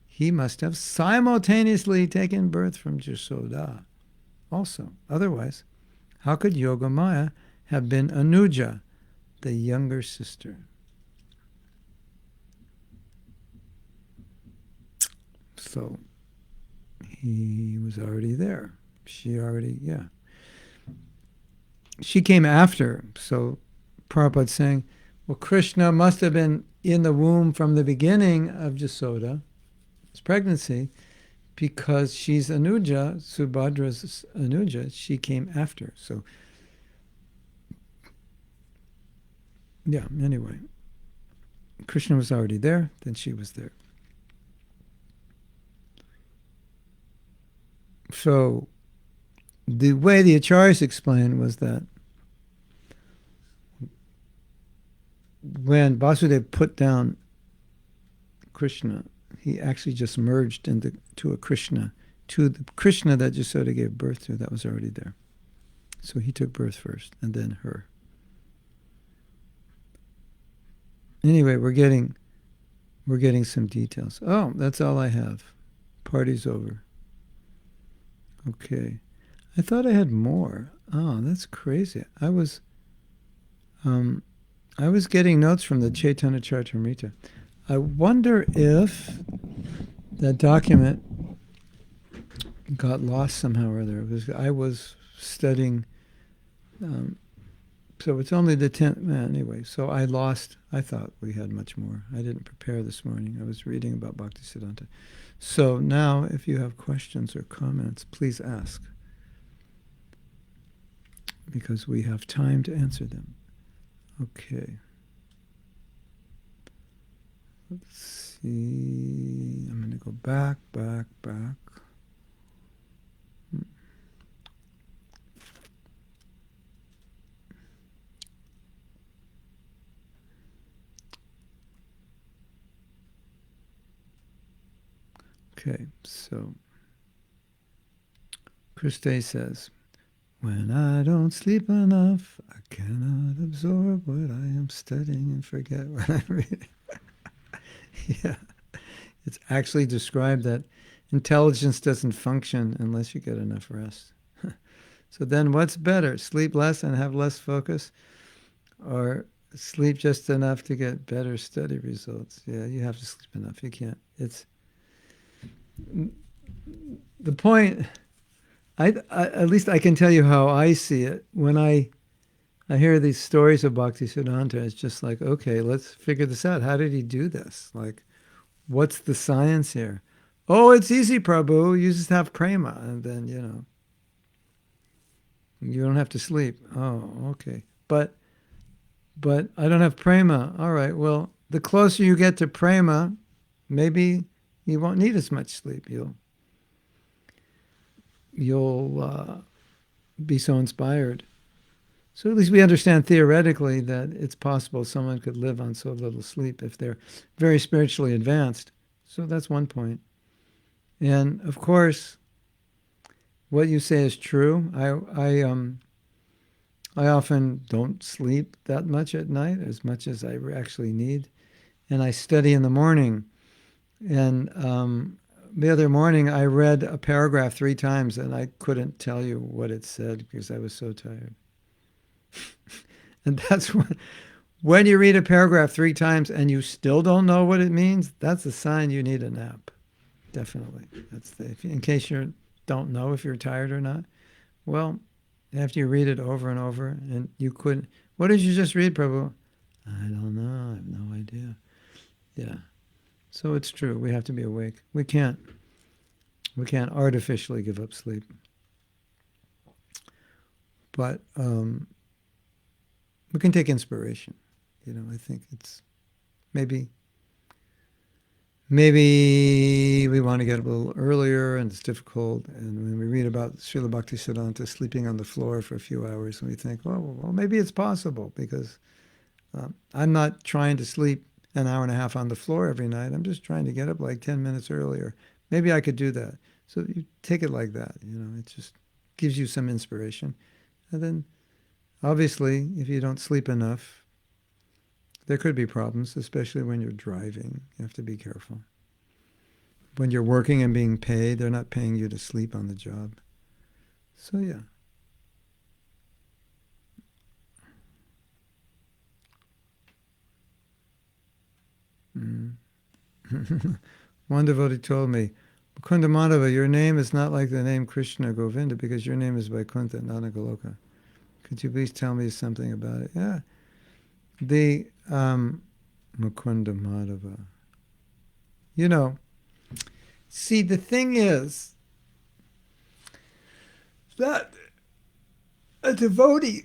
he must have simultaneously taken birth from Jashoda also. Otherwise, how could Yogamaya have been Anuja, the younger sister? So he was already there. She came after. So Prabhupada's saying, well, Krishna must have been in the womb from the beginning of Jashoda's pregnancy, because she's Anuja, Subhadra's Anuja. She came after. So, anyway. Krishna was already there, then she was there. So, the way the Acharyas explained was that when Vasudeva put down Krishna, he actually just merged to the Krishna that Jasoda gave birth to, that was already there. So he took birth first, and then her. Anyway, we're getting some details. Oh, that's all I have. Party's over. Okay. I thought I had more. Oh, that's crazy. I was getting notes from the Chaitanya Charitamrita. I wonder if that document got lost somehow or other. I was studying So it's only the 10th. Anyway, so I thought we had much more. I didn't prepare this morning. I was reading about Bhaktisiddhanta. So now, if you have questions or comments, please ask, because we have time to answer them. Okay. Let's see. I'm going to go back. Okay, so Christe says, when I don't sleep enough, I cannot absorb what I am studying and forget what I'm reading. Yeah, it's actually described that intelligence doesn't function unless you get enough rest. So then what's better, sleep less and have less focus, or sleep just enough to get better study results? Yeah, you have to sleep enough. You can't. It's the point. I at least I can tell you how I see it. When I hear these stories of Bhaktisiddhanta, it's just like, okay, let's figure this out. How did he do this? Like, what's the science here? Oh, it's easy, Prabhu. You just have prema, and then, you don't have to sleep. Oh, okay. But I don't have prema. All right, well, the closer you get to prema, maybe you won't need as much sleep. You'll be so inspired. So at least we understand theoretically that it's possible someone could live on so little sleep if they're very spiritually advanced. So that's one point. And of course, what you say is true. I often don't sleep that much at night, as much as I actually need. And I study in the morning. And the other morning, I read a paragraph 3 times, and I couldn't tell you what it said because I was so tired. And that's when you read a paragraph 3 times and you still don't know what it means, that's a sign you need a nap. Definitely. In case you don't know if you're tired or not. Well, after you read it over and over, and you couldn't, what did you just read, Prabhu? I don't know. I have no idea. Yeah. So it's true. We have to be awake. We can't artificially give up sleep. But we can take inspiration. I think it's maybe we want to get up a little earlier and it's difficult. And when we read about Srila Bhaktisiddhanta sleeping on the floor for a few hours, and we think, well, maybe it's possible, because I'm not trying to sleep an hour and a half on the floor every night. I'm just trying to get up like 10 minutes earlier. Maybe I could do that. So you take it like that. It just gives you some inspiration. And then, obviously, if you don't sleep enough, there could be problems, especially when you're driving. You have to be careful. When you're working and being paid, they're not paying you to sleep on the job. So, yeah. One devotee told me, Mukunda Madhava, your name is not like the name Krishna Govinda, because your name is Vaikuntha, not Goloka. Could you please tell me something about it? Yeah. The Mukunda Madhava. See, the thing is that a devotee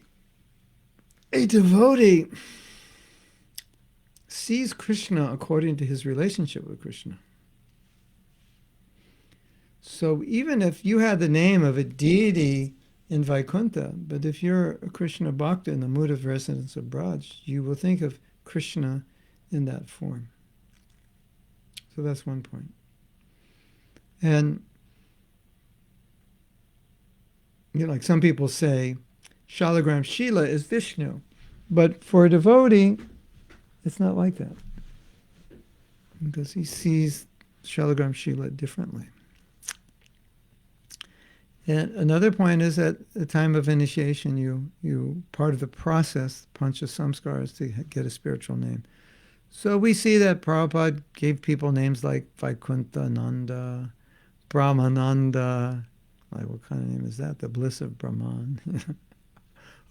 sees Krishna according to his relationship with Krishna. So even if you had the name of a deity in Vaikuntha, but if you're a Krishna Bhakta in the mood of residence of Braj, you will think of Krishna in that form. So that's one point. And, like some people say, Shalagram Shila is Vishnu. But for a devotee, it's not like that, because he sees Shalagram Shila differently. And another point is, at the time of initiation, you part of the process, Pancha Samskaras, to get a spiritual name. So we see that Prabhupada gave people names like Vaikuntha Nanda, Brahmananda. Like, what kind of name is that? The bliss of Brahman.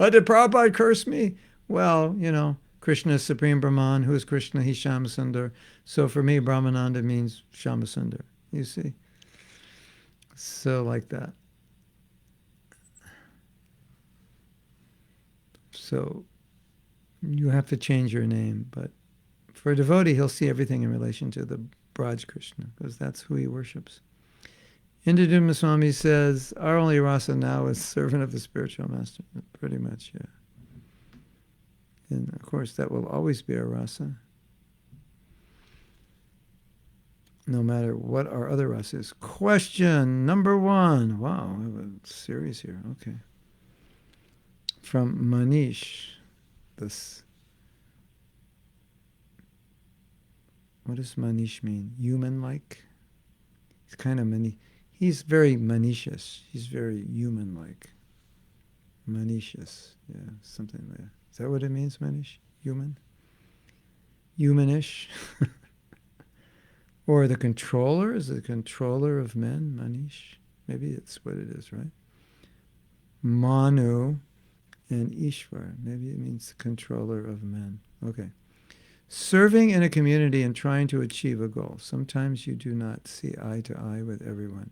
Did Prabhupada curse me? Well, Krishna is Supreme Brahman. Who is Krishna? He's Shyamasundar. So for me, Brahmananda means Shyamasundar. You see? So like that. So you have to change your name. But for a devotee, he'll see everything in relation to the Braj Krishna, because that's who he worships. Indraduma Swami says, our only rasa now is servant of the spiritual master. Pretty much, yeah. And of course, that will always be our rasa, no matter what our other rasa is. Question number 1. Wow, I have a series here. Okay. From Manish. What does Manish mean? Human-like? He's kind of he's very Manishous. He's very human-like. Manishous. Yeah, something like that. Is that what it means, Manish? Human? Humanish? Or the controller? Is it the controller of men, Manish? Maybe it's what it is, right? Manu and Ishvar. Maybe it means controller of men. Okay. Serving in a community and trying to achieve a goal. Sometimes you do not see eye to eye with everyone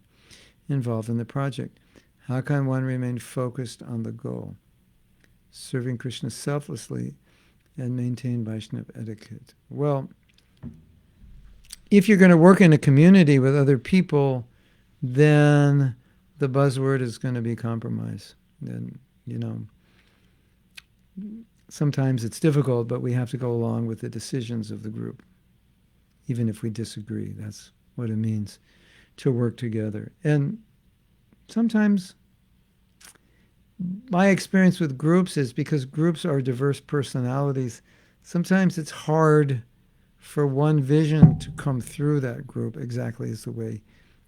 involved in the project. How can one remain focused on the goal? Serving Krishna selflessly and maintain Vaishnava etiquette. Well, if you're going to work in a community with other people, then the buzzword is going to be compromise. Then, sometimes it's difficult, but we have to go along with the decisions of the group, even if we disagree. That's what it means to work together. And sometimes my experience with groups is, because groups are diverse personalities, sometimes it's hard for one vision to come through that group exactly as the way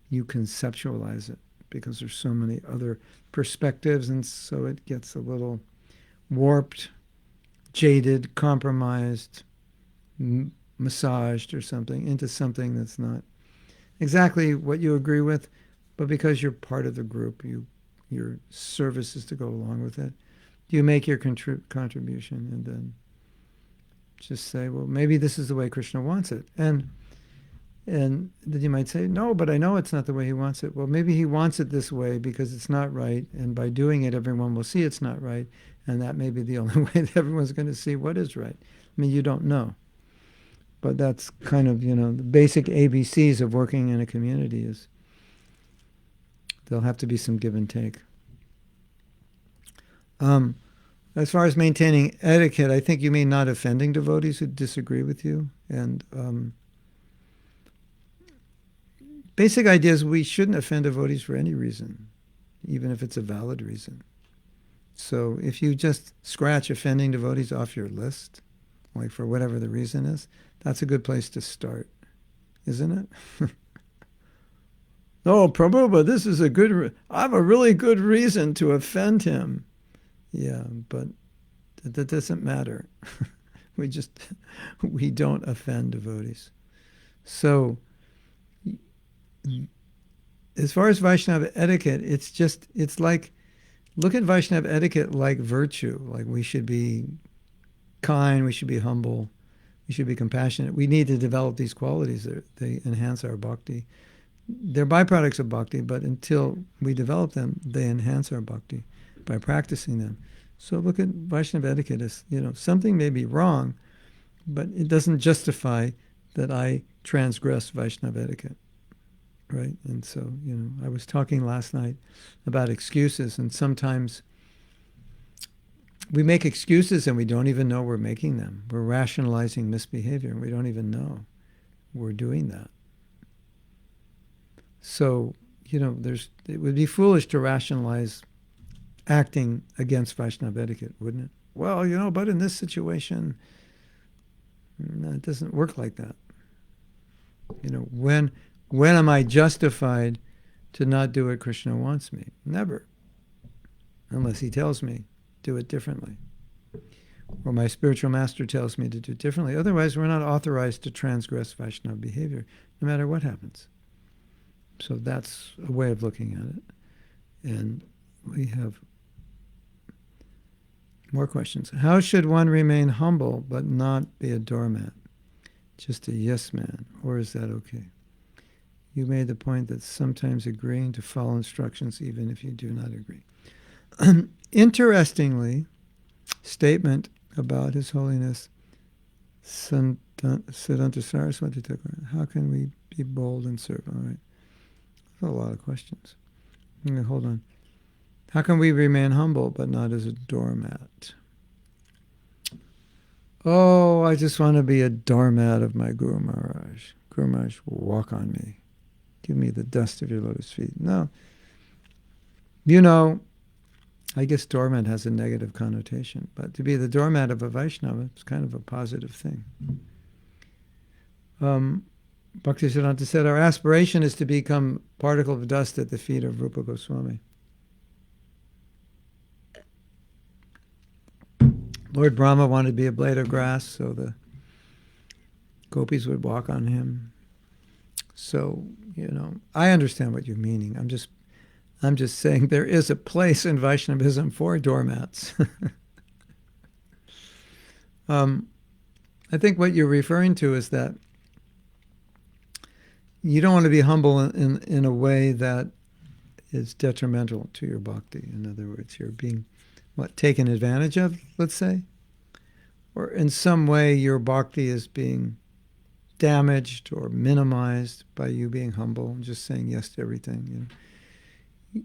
you conceptualize it, because there's so many other perspectives, and so it gets a little warped, jaded, compromised, massaged or something into something that's not exactly what you agree with, but because you're part of the group, your service is to go along with it. You make your contribution and then just say, well, maybe this is the way Krishna wants it. And then you might say, no, but I know it's not the way he wants it. Well, maybe he wants it this way because it's not right, and by doing it, everyone will see it's not right, and that may be the only way that everyone's going to see what is right. I mean, you don't know. But that's kind of, the basic ABCs of working in a community is there'll have to be some give and take. As far as maintaining etiquette, I think you mean not offending devotees who disagree with you. And basic idea is we shouldn't offend devotees for any reason, even if it's a valid reason. So if you just scratch offending devotees off your list, like for whatever the reason is, that's a good place to start, isn't it? Oh, Prabhu, but this is I have a really good reason to offend him. Yeah, but that doesn't matter. We don't offend devotees. So, as far as Vaishnava etiquette, it's like, look at Vaishnava etiquette like virtue. Like, we should be kind, we should be humble, we should be compassionate. We need to develop these qualities. They enhance our bhakti. They're byproducts of bhakti, but until we develop them, they enhance our bhakti by practicing them. So look at Vaishnava etiquette as, something may be wrong, but it doesn't justify that I transgress Vaishnava etiquette, right? And so, I was talking last night about excuses, and sometimes we make excuses and we don't even know we're making them. We're rationalizing misbehavior and we don't even know we're doing that. So, it would be foolish to rationalize acting against Vaishnava etiquette, wouldn't it? Well, but in this situation, no, it doesn't work like that. When am I justified to not do what Krishna wants me? Never. Unless he tells me, do it differently. Or my spiritual master tells me to do it differently. Otherwise, we're not authorized to transgress Vaishnava behavior, no matter what happens. So that's a way of looking at it. And we have More questions. How should one remain humble but not be a doormat? Just a yes man, or is that okay? You made the point that sometimes agreeing to follow instructions even if you do not agree. Interestingly, statement about His Holiness Siddhanta Saraswati Thakur. How can we be bold and serve? All right. That's a lot of questions. Okay, hold on. How can we remain humble but not as a doormat? Oh, I just want to be a doormat of my Guru Maharaj. Guru Maharaj, walk on me. Give me the dust of your lotus feet. No. You know, I guess doormat has a negative connotation, but to be the doormat of a Vaishnava is kind of a positive thing. Bhaktisiddhanta said, our aspiration is to become particle of dust at the feet of Rupa Goswami. Lord Brahma wanted to be a blade of grass, so the gopis would walk on him. So, I understand what you're meaning. I'm just saying there is a place in Vaishnavism for doormats. I think what you're referring to is that you don't want to be humble in a way that is detrimental to your bhakti. In other words, you're being, taken advantage of, let's say? Or in some way your bhakti is being damaged or minimized by you being humble and just saying yes to everything.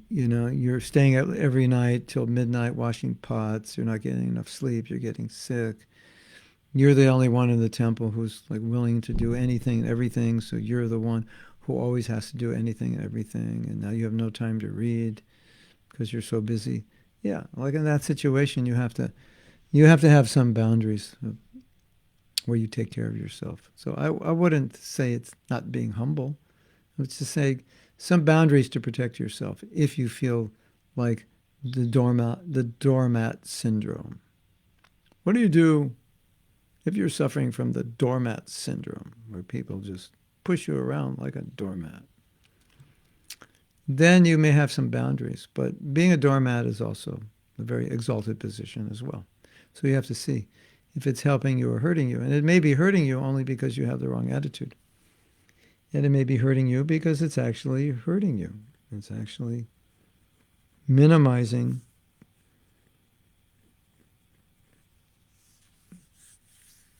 You're staying out every night till midnight washing pots. You're not getting enough sleep. You're getting sick. You're the only one in the temple who's willing to do anything and everything. So you're the one who always has to do anything and everything. And now you have no time to read because you're so busy. Yeah, in that situation, you have to have some boundaries where you take care of yourself. So I wouldn't say it's not being humble. It's to say some boundaries to protect yourself if you feel like the doormat syndrome. What do you do if you're suffering from the doormat syndrome, where people just push you around like a doormat? Then you may have some boundaries, but being a doormat is also a very exalted position as well. So you have to see if it's helping you or hurting you. And it may be hurting you only because you have the wrong attitude. And it may be hurting you because it's actually hurting you. It's actually minimizing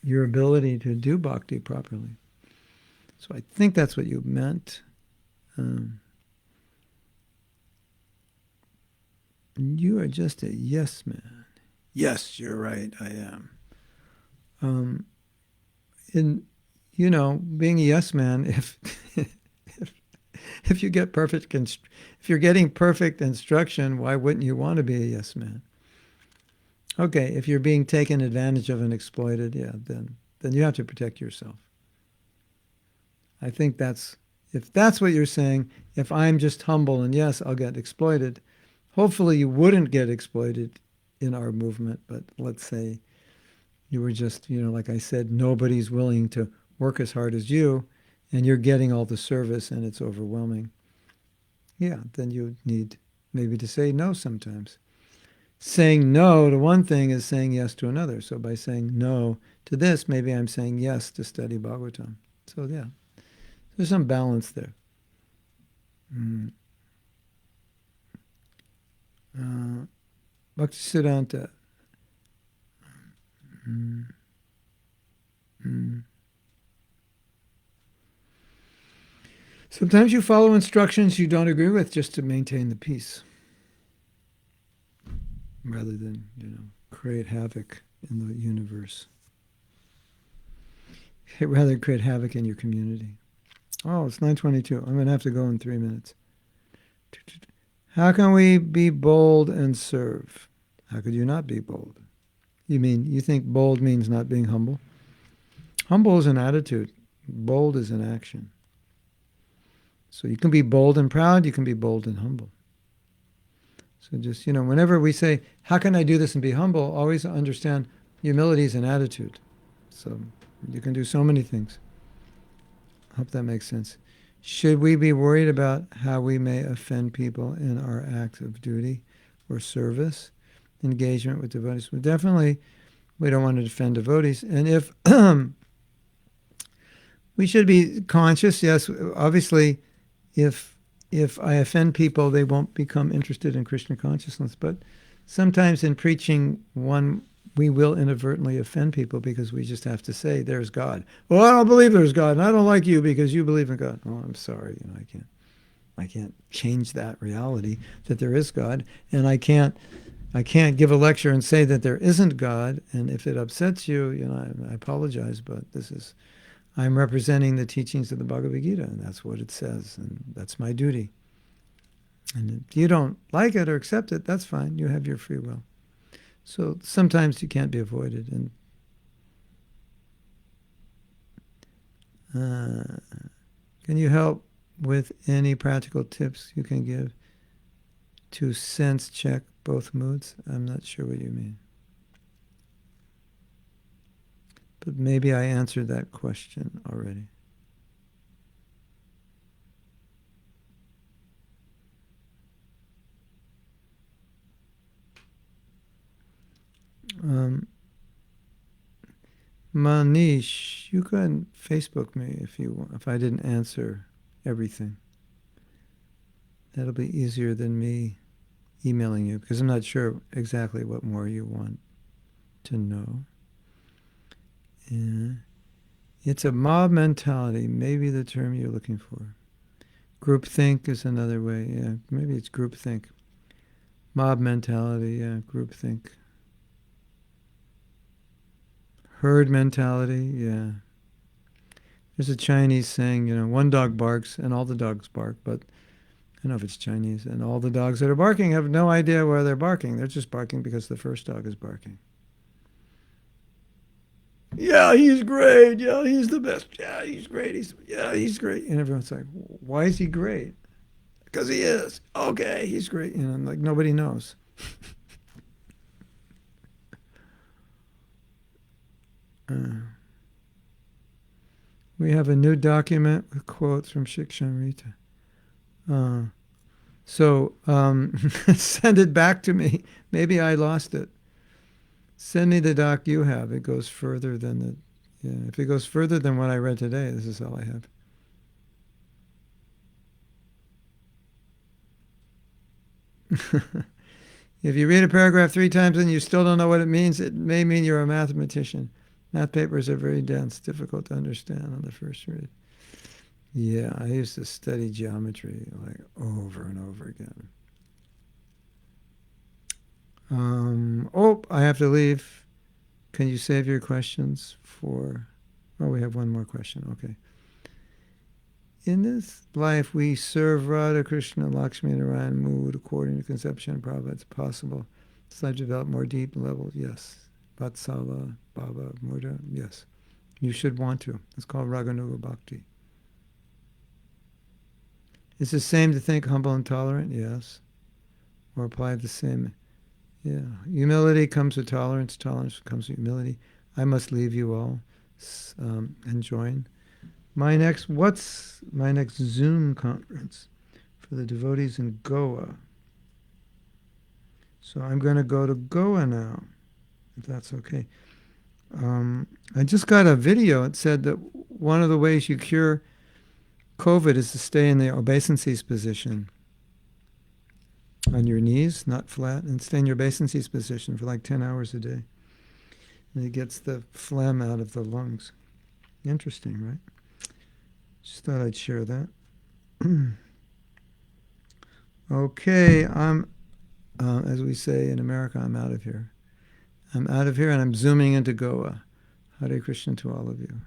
your ability to do bhakti properly. So I think that's what you meant. You are just a yes man. Yes, you're right, I am. Being a yes man, if you get if you're getting perfect instruction, why wouldn't you want to be a yes man? Okay, if you're being taken advantage of and exploited, then you have to protect yourself. I think if that's what you're saying, if I'm just humble and yes, I'll get exploited, hopefully you wouldn't get exploited in our movement, but let's say you were just, like I said, nobody's willing to work as hard as you, and you're getting all the service and it's overwhelming. Yeah, then you need maybe to say no sometimes. Saying no to one thing is saying yes to another. So by saying no to this, maybe I'm saying yes to study Bhagavatam. So yeah, there's some balance there. Bhaktisiddhanta. Sometimes you follow instructions you don't agree with just to maintain the peace, rather than, create havoc in the universe. Rather create havoc in your community. Oh, it's 9:22. I'm going to have to go in 3 minutes. How can we be bold and serve? How could you not be bold? You think bold means not being humble? Humble is an attitude. Bold is an action. So you can be bold and proud, you can be bold and humble. So just, whenever we say, how can I do this and be humble, always understand humility is an attitude. So you can do so many things. I hope that makes sense. Should we be worried about how we may offend people in our act of duty or service? engagement with devotees. But definitely, we don't want to defend devotees. And if we should be conscious, yes, obviously, if I offend people, they won't become interested in Krishna consciousness. But sometimes in preaching, we will inadvertently offend people because we just have to say, "There's God." Well, I don't believe there's God, and I don't like you because you believe in God. Oh, I'm sorry, I can't change that reality that there is God, and I can't give a lecture and say that there isn't God. And if it upsets you, I apologize, but I'm representing the teachings of the Bhagavad Gita, and that's what it says, and that's my duty. And if you don't like it or accept it, that's fine. You have your free will. So sometimes you can't be avoided. And can you help with any practical tips you can give to sense check both moods? I'm not sure what you mean. But maybe I answered that question already. Manish, you can Facebook me if you want, if I didn't answer everything. That'll be easier than me emailing you, because I'm not sure exactly what more you want to know. Yeah. It's a mob mentality, maybe the term you're looking for. Groupthink is another way. Yeah, maybe it's groupthink. Mob mentality, yeah, groupthink. Herd mentality, yeah. There's a Chinese saying, one dog barks and all the dogs bark, but I don't know if it's Chinese, and all the dogs that are barking have no idea why they're barking. They're just barking because the first dog is barking. Yeah, he's great. Yeah, he's the best. Yeah, he's great. He's great. And everyone's like, why is he great? Because he is. Okay, he's great. Like nobody knows. We have a new document with quotes from Shikshamrita. So send it back to me. Maybe I lost it. Send me the doc you have. It goes further than if it goes further than what I read today, this is all I have. If you read a paragraph 3 times and you still don't know what it means, it may mean you're a mathematician. Math papers are very dense, difficult to understand on the first read. Yeah, I used to study geometry like over and over again. I have to leave. Can you save your questions for... Oh, we have one more question. Okay. In this life, we serve Radha, Krishna, Lakshmi, and Narayan mood according to conception and Prabhupada. It's possible. Does life develop more deep levels? Yes. Vatsala, Baba, Murda? Yes. You should want to. It's called Raganuga Bhakti. It's the same to think humble and tolerant? Yes. Or apply the same... Yeah, humility comes with tolerance. Tolerance comes with humility. I must leave you all and join. What's my next Zoom conference for the devotees in Goa? So I'm going to go to Goa now, if that's okay. I just got a video. It said that one of the ways you cure COVID is to stay in the obeisances position. On your knees, not flat, and stay in your obeisances position for like 10 hours a day. And it gets the phlegm out of the lungs. Interesting, right? Just thought I'd share that. Okay, as we say in America, I'm out of here. I'm out of here and I'm zooming into Goa. Hare Krishna to all of you.